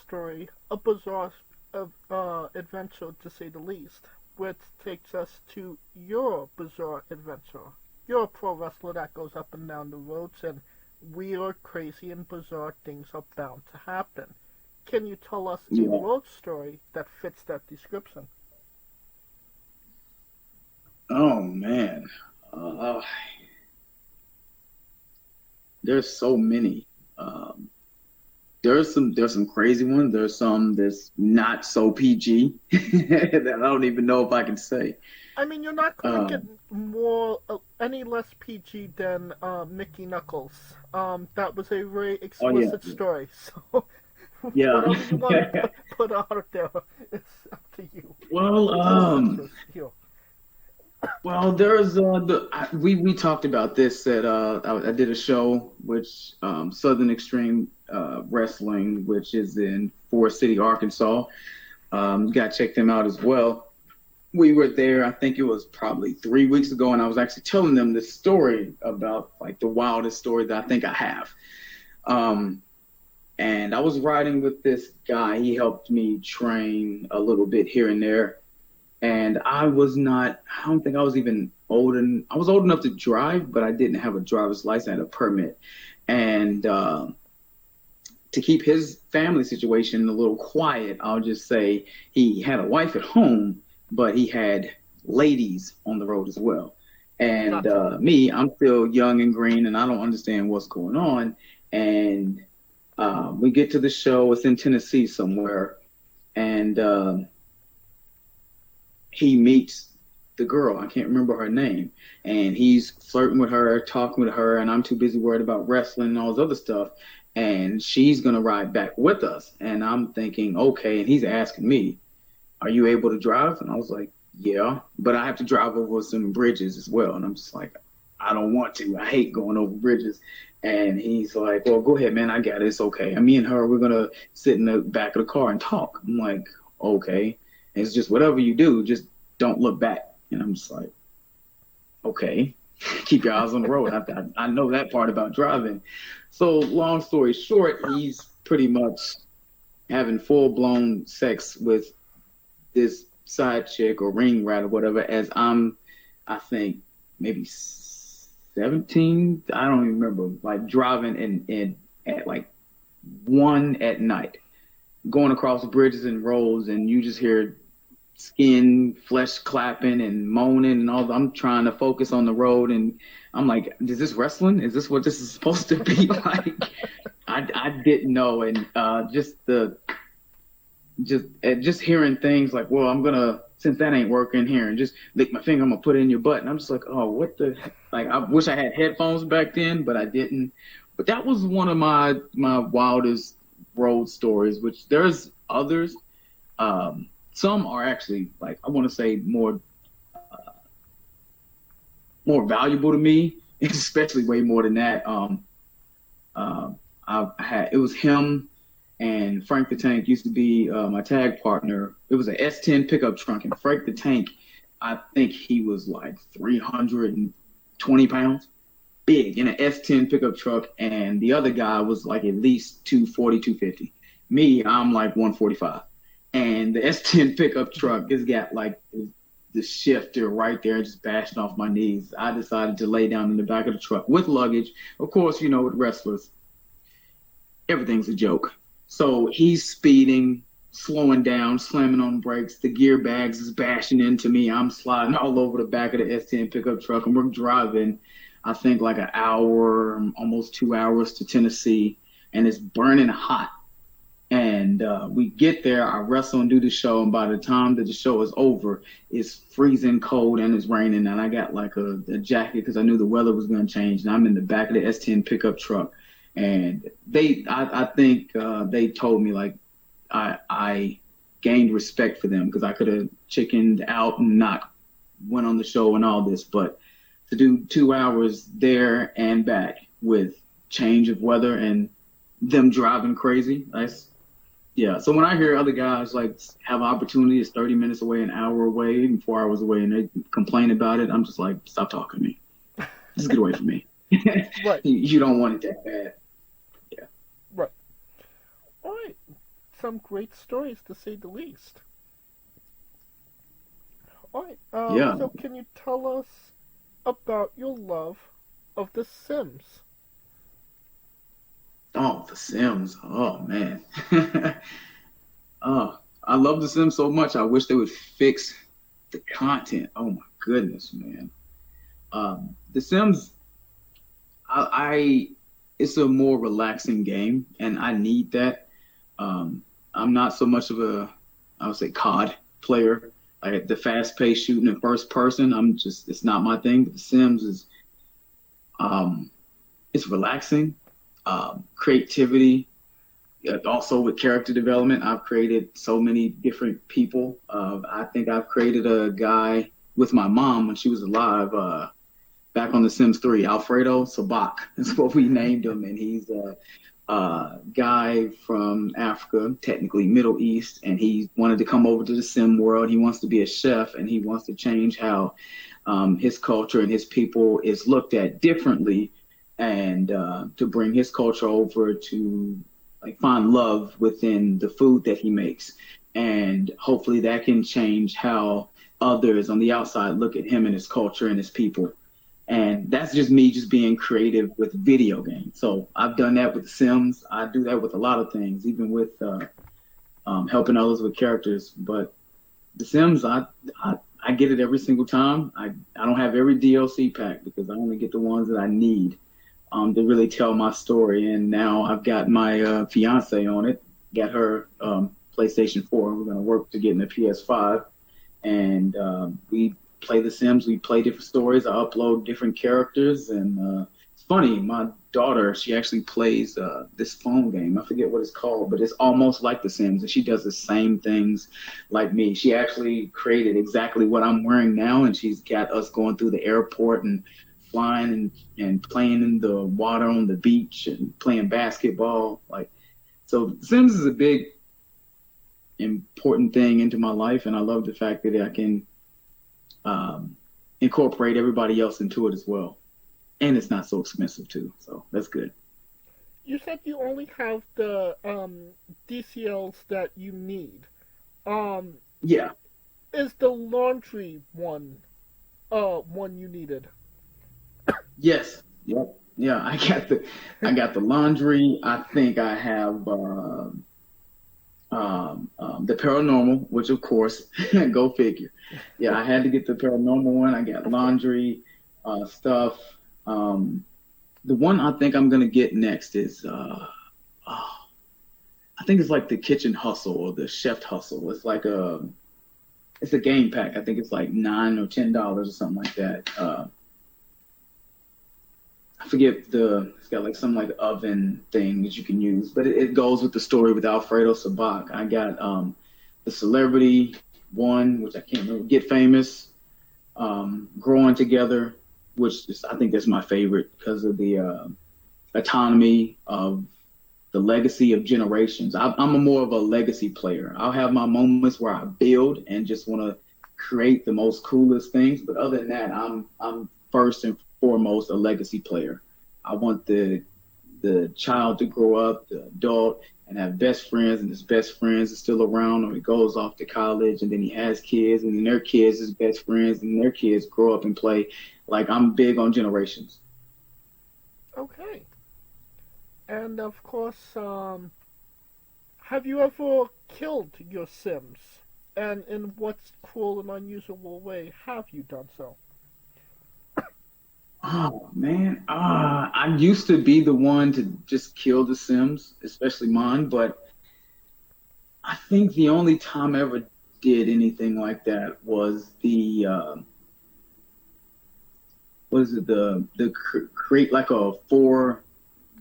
story, a bizarre adventure to say the least, which takes us to your bizarre adventure. You're a pro wrestler that goes up and down the roads, and weird, crazy, and bizarre things are bound to happen. Can you tell us a road story that fits that description? Oh man, there's so many. There's some crazy ones. There's some that's not so PG that I don't even know if I can say. I mean, you're not going to get any less PG than Mickey Knuckles. That was a very explicit story. So yeah, whatever you want to put out there, it's up to you. Well, there's we talked about this at I did a show which Southern Extreme Wrestling, which is in Forest City, Arkansas. You gotta check them out as well. We were there, I think it was probably 3 weeks ago, and I was actually telling them this story about like the wildest story that I think I have. And I was riding with this guy. He helped me train a little bit here and there. And I don't think I was even I was old enough to drive, but I didn't have a driver's license, I had a permit. And to keep his family situation a little quiet, I'll just say he had a wife at home, but he had ladies on the road as well. And me, I'm still young and green, and I don't understand what's going on. And we get to the show. It's in Tennessee somewhere. And he meets the girl. I can't remember her name. And he's flirting with her, talking with her, and I'm too busy worried about wrestling and all this other stuff. And she's going to ride back with us. And I'm thinking, okay. And he's asking me, are you able to drive? And I was like, yeah, but I have to drive over some bridges as well. And I'm just like, I don't want to. I hate going over bridges. And he's like, well, go ahead, man. I got it. It's okay. And me and her, we're going to sit in the back of the car and talk. I'm like, okay. And it's just whatever you do, just don't look back. And I'm just like, okay, keep your eyes on the road. I know that part about driving. So long story short, he's pretty much having full-blown sex with this side chick or ring rat or whatever, as I'm, I think, maybe 17. I don't even remember, like driving in at like 1 at night, going across bridges and roads, and you just hear skin, flesh clapping and moaning and all. I'm trying to focus on the road, and I'm like, is this wrestling? Is this what this is supposed to be like? I didn't know. And just hearing things like, well, I'm gonna, since that ain't working here, and just lick my finger, I'm gonna put it in your butt. And I'm just like, oh, what the, like, I wish I had headphones back then, but I didn't. But that was one of my wildest road stories, which there's others. Some are actually, like, I want to say more valuable to me, especially way more than that. It was him and Frank the Tank used to be my tag partner. It was an S10 pickup truck, and Frank the Tank, I think he was like 320 pounds, big, in an S10 pickup truck, and the other guy was like at least 240, 250. Me, I'm like 145. And the S10 pickup truck has got like the shifter right there, just bashing off my knees. I decided to lay down in the back of the truck with luggage. Of course, you know, with wrestlers, everything's a joke. So he's speeding, slowing down, slamming on brakes. The gear bags is bashing into me. I'm sliding all over the back of the S10 pickup truck, and we're driving, I think, like an hour, almost 2 hours to Tennessee, and it's burning hot. And we get there, I wrestle and do the show, and by the time that the show is over, it's freezing cold and it's raining, and I got like a jacket because I knew the weather was going to change, and I'm in the back of the S10 pickup truck, And I think they told me like I gained respect for them because I could have chickened out and not went on the show and all this, but to do 2 hours there and back with change of weather and them driving crazy, yeah. So when I hear other guys like have opportunities 30 minutes away, an hour away, even 4 hours away, and they complain about it, I'm just like, stop talking to me. Just get away from me. Right. You don't want it that bad. Yeah. Right. All right. Some great stories, to say the least. All right. Yeah. So can you tell us about your love of The Sims? Oh, The Sims. Oh, man. I love The Sims so much. I wish they would fix the content. Oh, my goodness, man. The Sims, it's a more relaxing game, and I need that. I'm not so much of I would say, COD player. Like the fast-paced shooting in first person, it's not my thing. But The Sims is, it's relaxing. Creativity, also with character development. I've created so many different people. I think I've created a guy with my mom when she was alive, back on The Sims 3, Alfredo Sabak is what we named him, and he's a guy from Africa, technically Middle East, and he wanted to come over to the Sim world. He wants to be a chef, and he wants to change how his culture and his people is looked at differently, and to bring his culture over to like find love within the food that he makes. And hopefully that can change how others on the outside look at him and his culture and his people. And that's just me just being creative with video games. So I've done that with The Sims. I do that with a lot of things, even with helping others with characters. But The Sims, I get it every single time. I don't have every DLC pack because I only get the ones that I need to really tell my story. And now I've got my fiance on it, got her PlayStation 4. We're going to work to get in the PS5. And we play The Sims. We play different stories. I upload different characters. And it's funny, my daughter, she actually plays this phone game. I forget what it's called, but it's almost like The Sims. And she does the same things like me. She actually created exactly what I'm wearing now. And she's got us going through the airport and flying and playing in the water on the beach and playing basketball. So The Sims is a big, important thing into my life. And I love the fact that I can incorporate everybody else into it as well. And it's not so expensive too, so that's good. You said you only have the DCLs that you need. Yeah. Is the laundry one you needed? Yes. Yep. Yeah, I got the laundry. I think I have the paranormal, which of course, go figure. Yeah, I had to get the paranormal one. I got laundry stuff. The one I think I'm gonna get next is I think it's like the Kitchen Hustle or the Chef Hustle. It's like it's a game pack. I think it's like $9 or $10 or something like that. I forget it's got like some like oven thing that you can use, but it goes with the story with Alfredo Sabak. I got the celebrity one, which I can't remember, Get Famous, Growing Together, which I think that's my favorite because of the autonomy of the legacy of generations. I'm more of a legacy player. I'll have my moments where I build and just want to create the most coolest things, but other than that, I'm first and foremost a legacy player. I want the child to grow up, the adult, and have best friends, and his best friends are still around, or he goes off to college, and then he has kids, and then their kids is best friends, and their kids grow up and play. Like, I'm big on generations. Okay. And of course, have you ever killed your Sims? And in what cruel and unusual way have you done so? Oh, man. I used to be the one to just kill the Sims, especially mine, but I think the only time I ever did anything like that was the create like a 4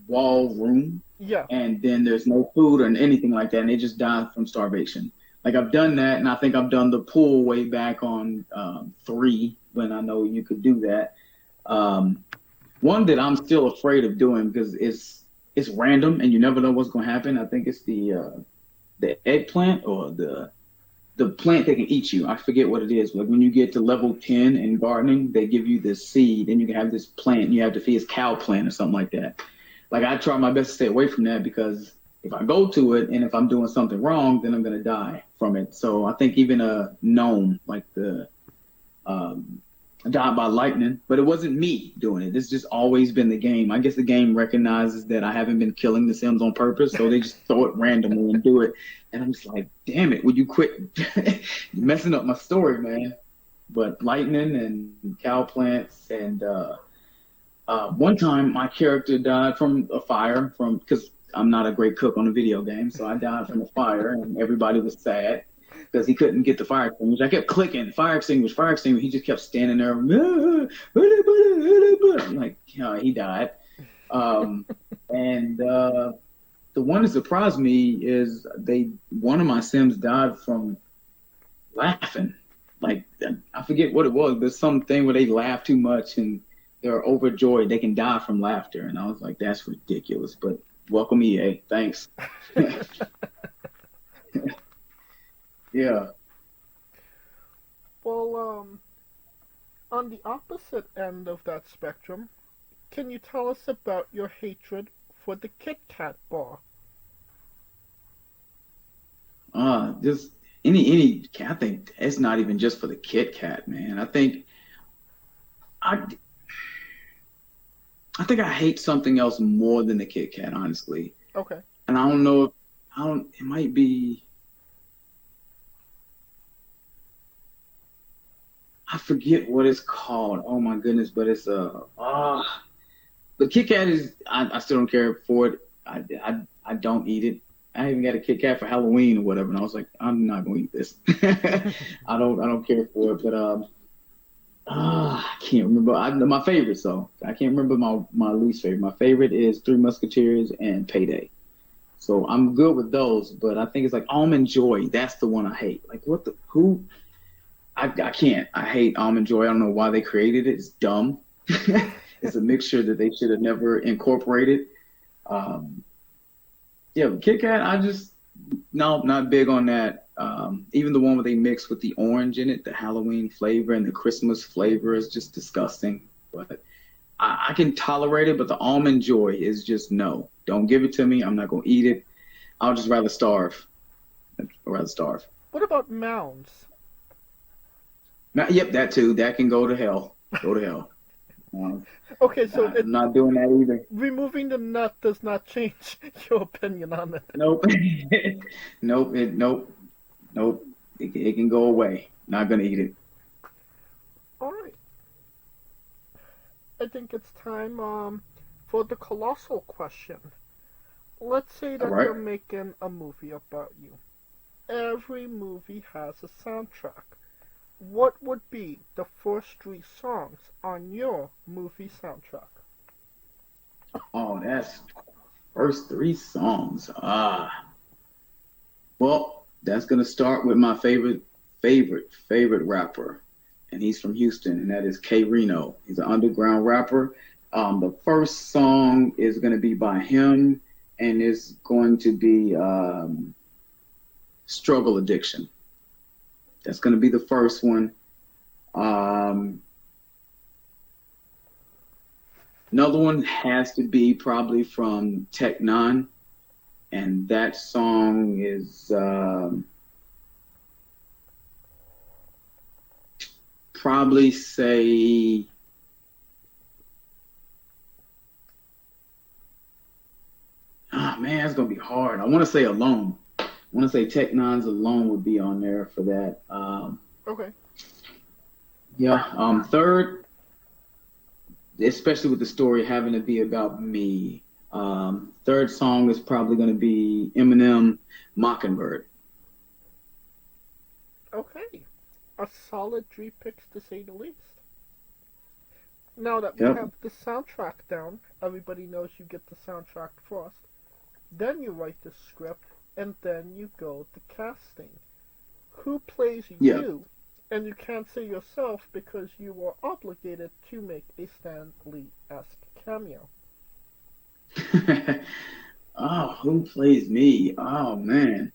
wall room, Yeah. and then there's no food or anything like that, and they just die from starvation. Like I've done that, and I think I've done the pool way back on 3 when I know you could do that. One that I'm still afraid of doing because it's random and you never know what's going to happen. I think it's the eggplant or the plant that can eat you. I forget what it is. Like when you get to level 10 in gardening, they give you this seed and you can have this plant and you have to feed. It's cow plant or something like that. Like I try my best to stay away from that because if I go to it and if I'm doing something wrong, then I'm going to die from it. So I think even a gnome, like the died by lightning, but it wasn't me doing it. It's just always been the game. I guess the game recognizes that I haven't been killing the Sims on purpose, so they just throw it randomly and do it. And I'm just like, damn it, would you quit? You're messing up my story, man. But lightning and cow plants and one time my character died from a fire because I'm not a great cook on a video game, so I died from a fire and everybody was sad because he couldn't get the fire extinguisher. I kept clicking, fire extinguisher. He just kept standing there. I'm like, yeah, he died. And the one that surprised me is one of my Sims died from laughing. Like, I forget what it was, but something where they laugh too much and they're overjoyed. They can die from laughter. And I was like, that's ridiculous. But welcome, EA. Thanks. Yeah. Well, on the opposite end of that spectrum, can you tell us about your hatred for the Kit Kat bar? Just any. I think it's not even just for the Kit Kat, man. I think I hate something else more than the Kit Kat, honestly. Okay. And I don't know it might be. I forget what it's called. Oh my goodness, but it's the Kit Kat is. I still don't care for it. I don't eat it. I even got a Kit Kat for Halloween or whatever, and I was like, I'm not gonna eat this. I don't care for it. But I can't remember my favorites though. I can't remember my least favorite. My favorite is Three Musketeers and Payday. So I'm good with those, but I think it's like Almond Joy. That's the one I hate. Like who? I can't. I hate Almond Joy. I don't know why they created it. It's dumb. It's a mixture that they should have never incorporated. Yeah, Kit Kat, not big on that. Even the one where they mix with the orange in it, the Halloween flavor and the Christmas flavor is just disgusting. But I can tolerate it, but the Almond Joy is just no. Don't give it to me. I'm not going to eat it. I'll just rather starve. What about Mounds? Yep, that too. That can go to hell. Okay, so I'm not doing that either. Removing the nut does not change your opinion on it. Nope. Nope. It can go away. Not gonna eat it. All right. I think it's time for the colossal question. Let's say that you're making a movie about you. Every movie has a soundtrack. What would be the first 3 songs on your movie soundtrack? Oh, that's first 3 songs. Well, that's gonna start with my favorite rapper, and he's from Houston, and that is K Reno. He's an underground rapper. The first song is gonna be by him, and it's going to be Struggle Addiction. That's going to be the first one. Another one has to be probably from Tech Nine, and that song is probably say man, it's going to be hard. I want to say Alone. I want to say Tech Nine's Alone would be on there for that. Okay. Yeah. Third, especially with the story having to be about me. Third song is probably going to be Eminem, Mockingbird. Okay. A solid 3 picks to say the least. Now that we Yep. have the soundtrack down, everybody knows you get the soundtrack first. Then you write the script, and then you go to casting. Who plays Yeah. you? And you can't say yourself because you are obligated to make a Stan Lee-esque cameo. Oh, who plays me? Oh man.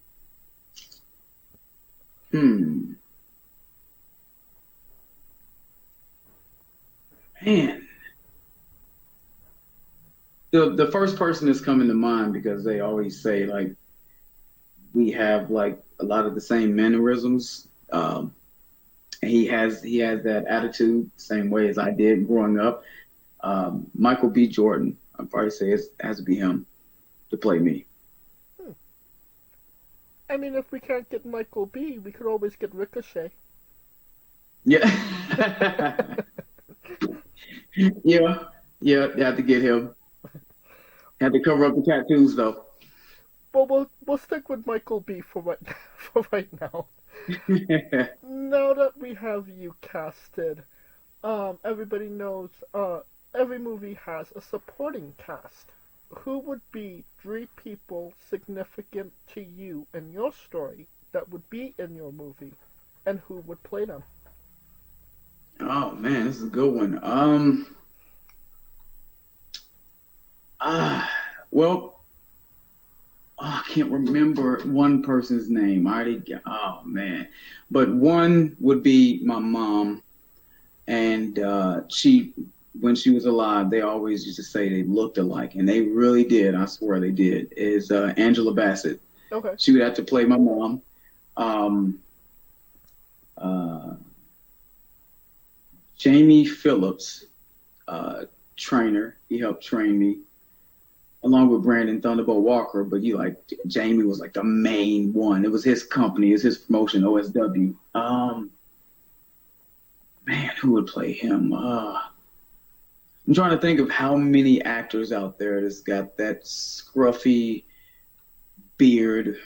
Man. The first person that's coming to mind, because they always say like we have like a lot of the same mannerisms. And he has that attitude the same way as I did growing up. Michael B. Jordan, I'd probably say it has to be him to play me. I mean, if we can't get Michael B., we could always get Ricochet. Yeah. Yeah, you have to get him. Had to cover up the tattoos though. Well, we'll stick with Michael B. for right now. Now that we have you casted, everybody knows every movie has a supporting cast. Who would be 3 people significant to you and your story that would be in your movie, and who would play them? Oh man, this is a good one. I can't remember one person's name. Oh man, but one would be my mom, and when she was alive, they always used to say they looked alike, and they really did. I swear they did. Is Angela Bassett. Okay. She would have to play my mom. Jamie Phillips, trainer. He helped train me, along with Brandon Thunderbolt Walker. But Jamie was like the main one. It was his company. It was his promotion, OSW. Man, who would play him? I'm trying to think of how many actors out there that's got that scruffy beard,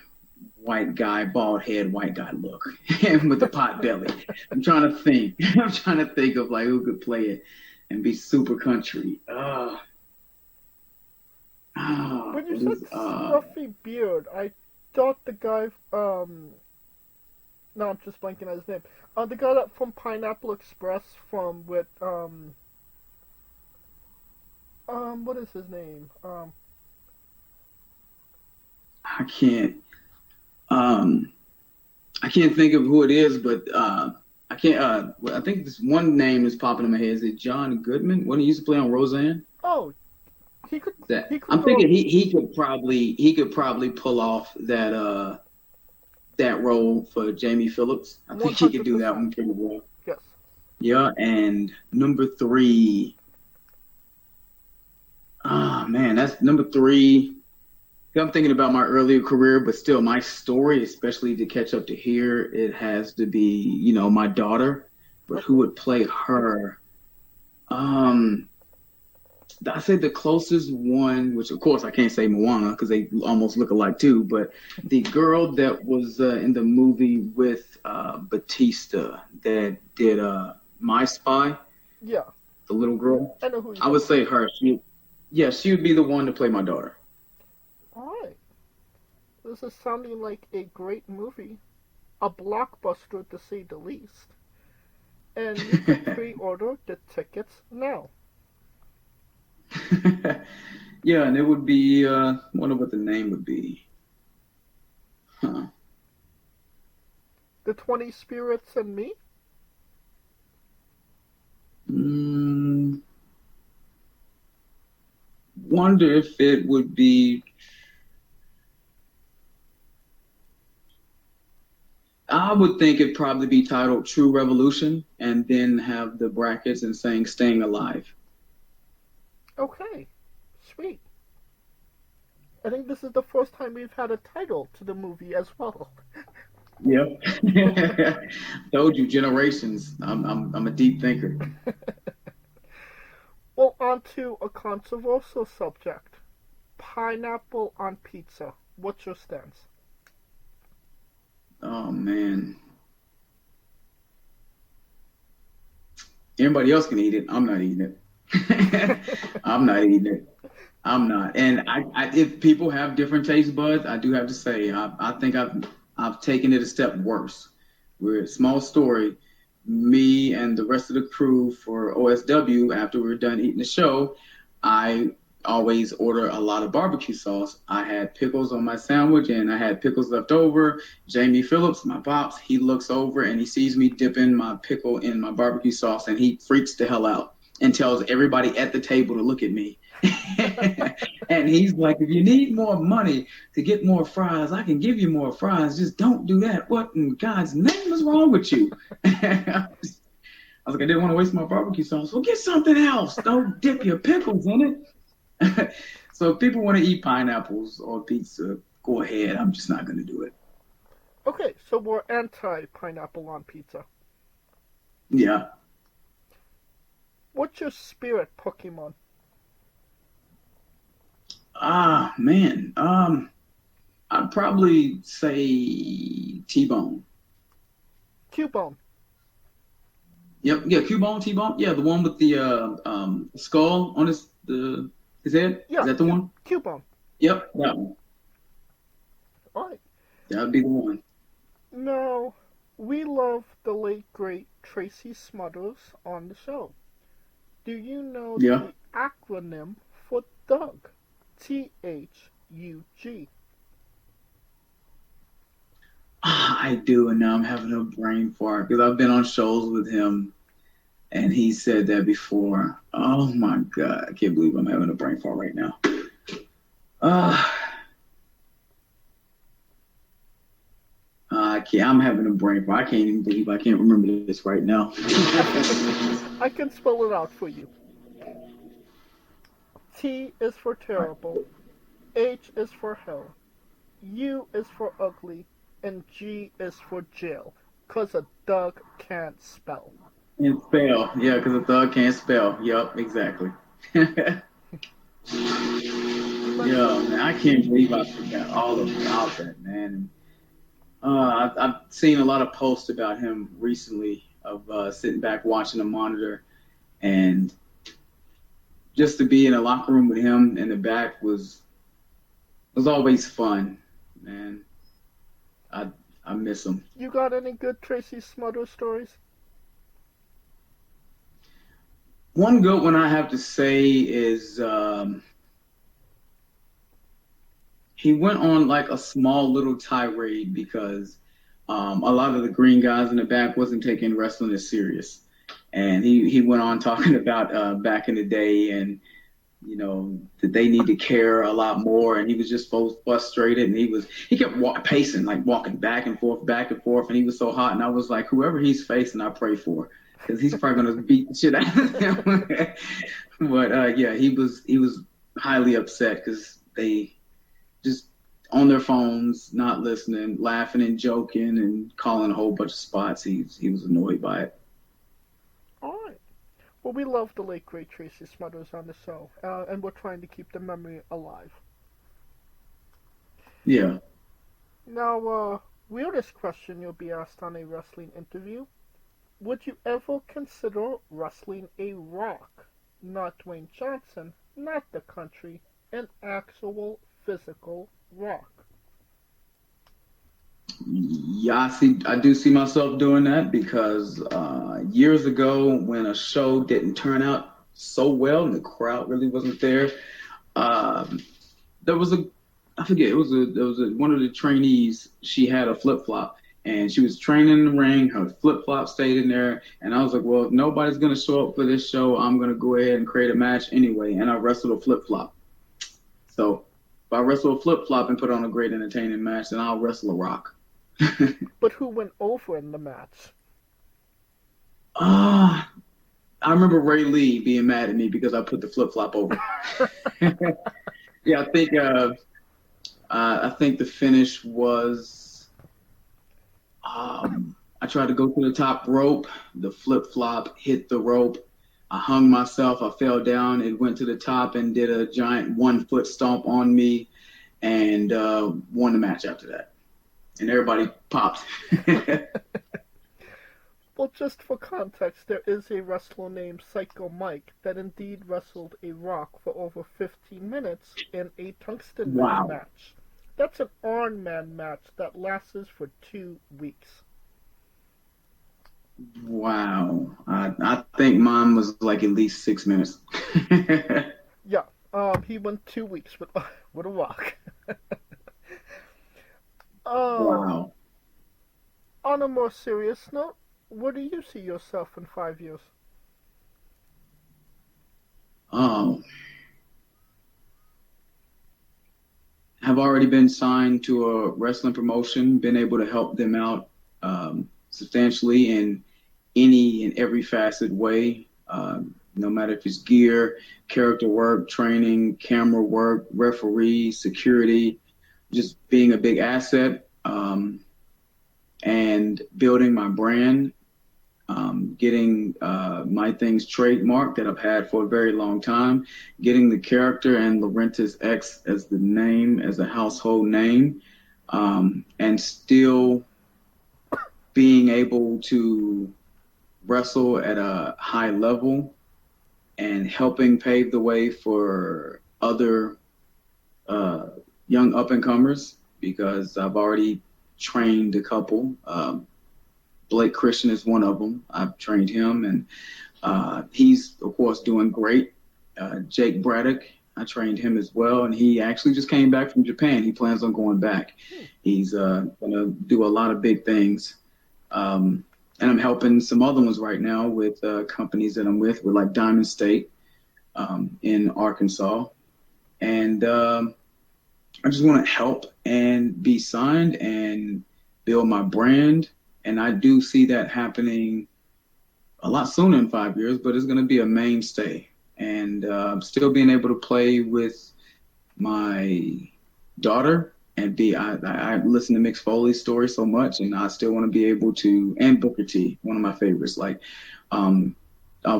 white guy, bald head, white guy look, and with the pot belly. I'm trying to think. I'm trying to think of like who could play it and be super country. When you said scruffy beard, I thought the guy. No, I'm just blanking on his name. The guy that from Pineapple Express what is his name? I can't think of who it is, but I can't. I think this one name is popping in my head. Is it John Goodman? When he used to play on Roseanne? Oh, he could. I'm thinking he could probably pull off that role for Jamie Phillips. I think he could do that one pretty well. Yes. Yeah, and number 3. Oh man, that's number 3. I'm thinking about my earlier career, but still my story, especially to catch up to here, it has to be, my daughter. But who would play her? I say the closest one, which of course I can't say Moana because they almost look alike too, but the girl that was in the movie with Batista that did My Spy. Yeah. The little girl. I know who I would say her. She would be the one to play my daughter. Alright. This is sounding like a great movie. A blockbuster to say the least. And you can pre-order the tickets now. Yeah, and it would be, wonder what the name would be. The 20 Spirits and Me? Wonder if it would be. I would think it'd probably be titled True Revolution and then have the brackets and saying Staying Alive. Okay. Sweet. I think this is the first time we've had a title to the movie as well. Yep. Told you, generations. I'm a deep thinker. Well, on to a controversial subject. Pineapple on pizza. What's your stance? Oh, man. Everybody else can eat it. I'm not eating it. I'm not eating it. I'm not. And if people have different taste buds, I do have to say, I think I've taken it a step worse. We're a small story. Me and the rest of the crew for OSW, after we were done eating the show, I always order a lot of barbecue sauce. I had pickles on my sandwich and I had pickles left over. Jamie Phillips, my pops, he looks over and he sees me dipping my pickle in my barbecue sauce and he freaks the hell out and tells everybody at the table to look at me. And he's like, if you need more money to get more fries, I can give you more fries. Just don't do that. What in God's name is wrong with you? I was like, I didn't want to waste my barbecue sauce. Well, get something else. Don't dip your pickles in it. So if people want to eat pineapples or pizza, go ahead. I'm just not going to do it. Okay, so we're anti-pineapple on pizza. Yeah. What's your spirit Pokemon? Man. I'd probably say T-Bone. Cubone. Yep, yeah, Cubone, T-Bone. Yeah, the one with the skull on his head. Yeah, is that the one? Cubone. Yep, that one. All right. That would be the one. Now, we love the late great Tracy Smothers on the show. Do you know the acronym for Doug? THUG. I do, and now I'm having a brain fart because I've been on shows with him, and he said that before. Oh my God, I can't believe I'm having a brain fart right now. I can't. I'm having a brain fart. I can't even believe I can't remember this right now. I can spell it out for you. T is for terrible, H is for hell, U is for ugly, and G is for jail, 'cause a Doug can't spell. And spell, yeah, because a thug can't spell. Yup, exactly. Yeah, man, I can't believe I forgot all about that, man. I've seen a lot of posts about him recently of sitting back watching a monitor, and just to be in a locker room with him in the back was always fun, man. I miss him. You got any good Tracy Smothers stories? One good one I have to say is he went on like a small little tirade because a lot of the green guys in the back wasn't taking wrestling as serious. And he went on talking about back in the day and, you know, that they need to care a lot more. And he was just so frustrated. And he kept pacing, like walking back and forth. And he was so hot. And I was like, whoever he's facing, I pray for. Because he's probably going to beat the shit out of him. But, yeah, he was highly upset because they just on their phones, not listening, laughing and joking and calling a whole bunch of spots. He was annoyed by it. All right. Well, we love the late great Tracy Smothers on the show, and we're trying to keep the memory alive. Yeah. Now, weirdest question you'll be asked on a wrestling interview. Would you ever consider wrestling a Rock? Not Dwayne Johnson, not the country, an actual physical Rock. Yeah, I do see myself doing that because years ago when a show didn't turn out so well and the crowd really wasn't there, there was one of the trainees. She had a flip flop and she was training in the ring. Her flip flop stayed in there, and I was like, well, if nobody's gonna show up for this show, I'm gonna go ahead and create a match anyway. And I wrestled a flip flop. So if I wrestle a flip flop and put on a great entertaining match, then I'll wrestle a Rock. But who went over in the match? I remember Ray Lee being mad at me because I put the flip flop over. Yeah, I think the finish was I tried to go to the top rope. The flip flop hit the rope. I hung myself. I fell down. It went to the top and did a giant 1 foot stomp on me, and won the match after that. And everybody popped. Well, just for context, there is a wrestler named Psycho Mike that indeed wrestled a Rock for over 15 minutes in a Tungsten Man match. That's an Iron Man match that lasts for 2 weeks. Wow. I think mine was like at least 6 minutes. Yeah, he went 2 weeks with a Rock. Wow. On a more serious note, where do you see yourself in 5 years? Have already been signed to a wrestling promotion, been able to help them out substantially in any and every facet way, no matter if it's gear, character work, training, camera work, referee, security, just being a big asset, and building my brand, getting my things trademarked that I've had for a very long time, getting the character and Larintiz X as the name, as a household name, and still being able to wrestle at a high level and helping pave the way for other young up-and-comers, because I've already trained a couple. Blake Christian is one of them. I've trained him, and he's, of course, doing great. Jake Braddock, I trained him as well, and he actually just came back from Japan. He plans on going back. He's going to do a lot of big things. And I'm helping some other ones right now with companies that I'm with like Diamond State in Arkansas. And I just want to help and be signed and build my brand. And I do see that happening a lot sooner in 5 years, but it's going to be a mainstay. And still being able to play with my daughter and I listen to Mick Foley's story so much, and I still want to be able to, and Booker T, one of my favorites. Like, I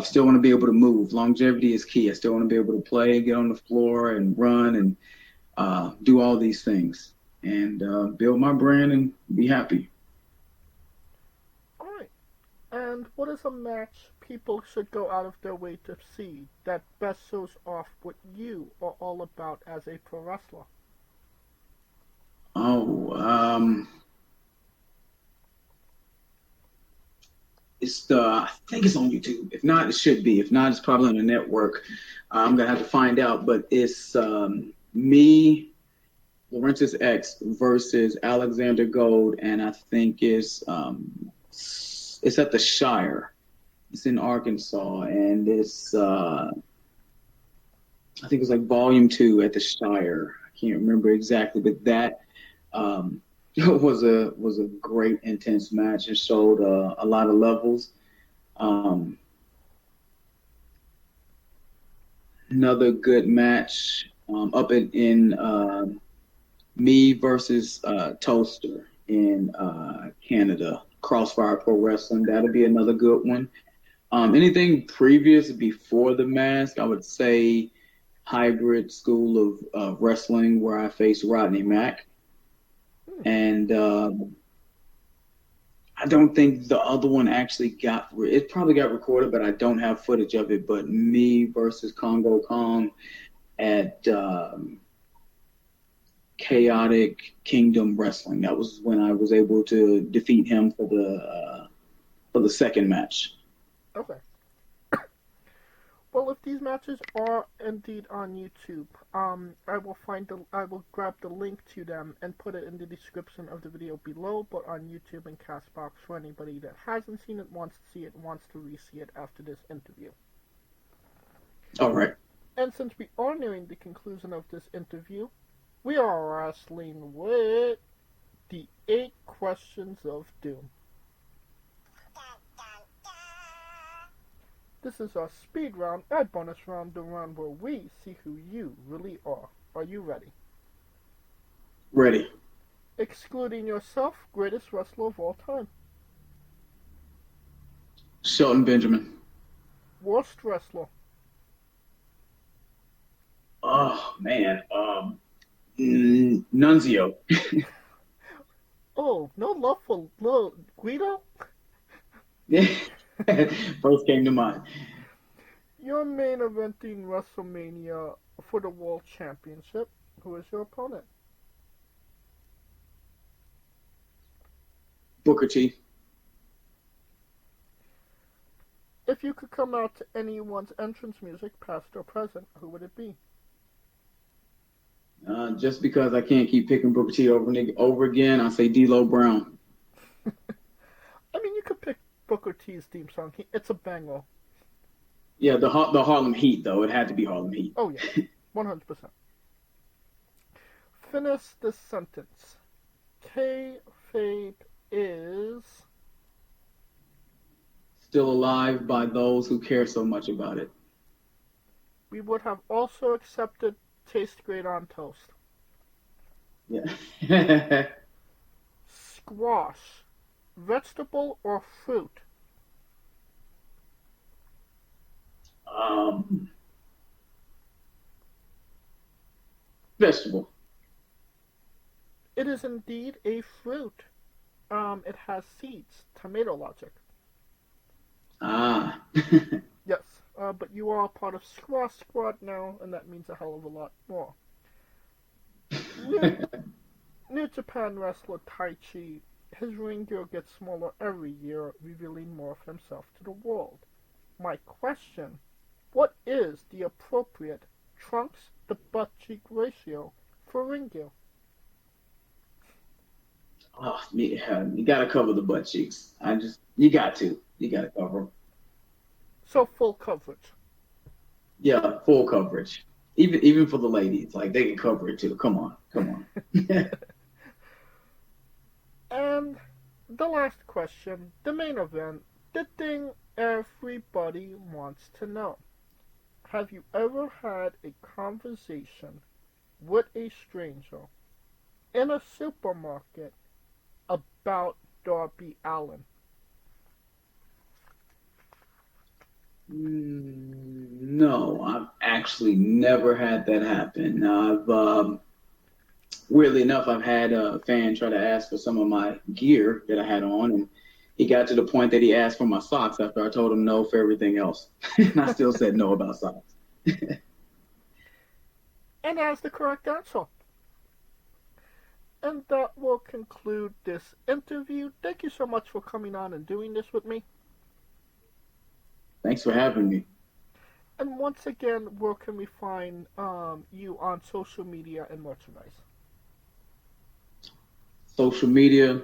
still want to be able to move. Longevity is key. I still want to be able to play, get on the floor and run and do all these things and build my brand and be happy. All right. And what is a match people should go out of their way to see that best shows off what you are all about as a pro wrestler? I think it's on YouTube. If not, it should be. If not, it's probably on the network. I'm gonna have to find out. But it's me, Larintiz X versus Alexander Gold, and I think it's at the Shire. It's in Arkansas, and it's I think it's like Volume 2 at the Shire. I can't remember exactly, but that was a great, intense match. It showed a lot of levels. Another good match up in me versus Toaster in Canada, Crossfire Pro Wrestling. That'll be another good one. Anything previous before the mask, I would say Hybrid School of Wrestling, where I faced Rodney Mack. And I don't think the other one actually it probably got recorded, but I don't have footage of it. But me versus Kongo Kong at Chaotic Kingdom Wrestling. That was when I was able to defeat him for the second match. Okay. Well, if these matches are indeed on YouTube, I will grab the link to them and put it in the description of the video below, but on YouTube and Castbox for anybody that hasn't seen it, wants to see it, wants to re-see it after this interview. All right. And since we are nearing the conclusion of this interview, we are wrestling with the 8 questions of doom. This is our speed round and bonus round, the round where we see who you really are. Are you ready? Ready. Excluding yourself, greatest wrestler of all time. Shelton Benjamin. Worst wrestler. Oh, man. Nunzio. Oh, no love for little Guido? Yeah. First came to mind. You're main eventing WrestleMania for the World Championship. Who is your opponent? Booker T. If you could come out to anyone's entrance music, past or present, who would it be? Just because I can't keep picking Booker T over again, I say D'Lo Brown. I mean, you could pick Booker T's theme song. It's a banger. Yeah, the Harlem Heat, though. It had to be Harlem Heat. Oh, yeah. 100%. Finish the sentence. Kayfabe is... Still alive by those who care so much about it. We would have also accepted taste great on toast. Yeah. Squash. Vegetable or fruit? Vegetable. It is indeed a fruit. It has seeds. Tomato logic. Ah. Yes, but you are a part of Squash Squad now, and that means a hell of a lot more. New Japan wrestler Taichi, his ring gear gets smaller every year, revealing more of himself to the world. My question, what is the appropriate trunks to butt cheek ratio for ring gear? Oh, yeah, you gotta cover the butt cheeks. You got to cover them. So full coverage. Yeah, full coverage. Even for the ladies, like they can cover it too. Come on. And the last question, the main event, the thing everybody wants to know. Have you ever had a conversation with a stranger in a supermarket about Darby Allin? No, I've actually never had that happen. Weirdly enough, I've had a fan try to ask for some of my gear that I had on, and he got to the point that he asked for my socks after I told him no for everything else. And I still said no about socks. And that's the correct answer. And that will conclude this interview. Thank you so much for coming on and doing this with me. Thanks for having me. And once again, where can we find you on social media and merchandise? Social media,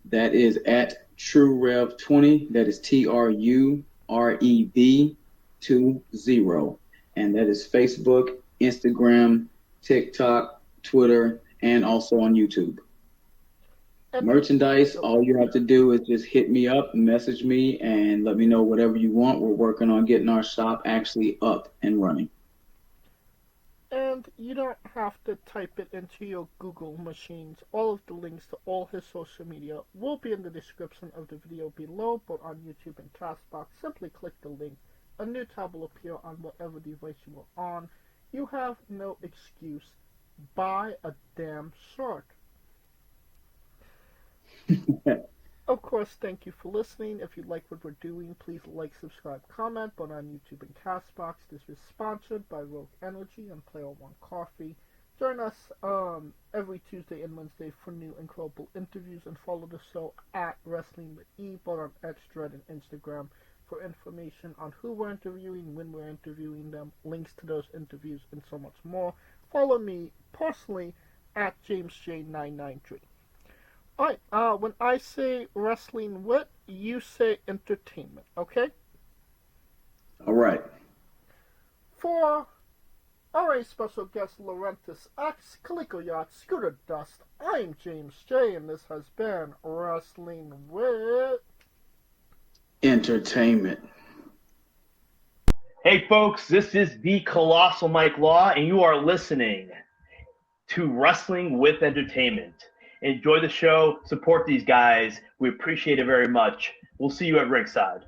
that is at TrueRev20. That is TRUREV20. And that is Facebook, Instagram, TikTok, Twitter, and also on YouTube. Merchandise, all you have to do is just hit me up, message me, and let me know whatever you want. We're working on getting our shop actually up and running. And you don't have to type it into your Google machines. All of the links to all his social media will be in the description of the video below, both on YouTube and Castbox. Simply click the link. A new tab will appear on whatever device you are on. You have no excuse. Buy a damn shirt. Of course, thank you for listening. If you like what we're doing, please like, subscribe, comment, both on YouTube and Castbox. This is sponsored by Rogue Energy and Player One Coffee. Join us every Tuesday and Wednesday for new incredible interviews, and follow the show at Wrestling with E, both on X, Thread, and Instagram for information on who we're interviewing, when we're interviewing them, links to those interviews, and so much more. Follow me personally at JamesJ993. Alright, when I say wrestling with, you say entertainment, okay? Alright. For our special guest, Larintiz X, Calico Yacht, Scooter Dust, I'm James J, and this has been Wrestling with Entertainment. Hey folks, this is the Colossal Mike Law, and you are listening to Wrestling with Entertainment. Enjoy the show, support these guys. We appreciate it very much. We'll see you at ringside.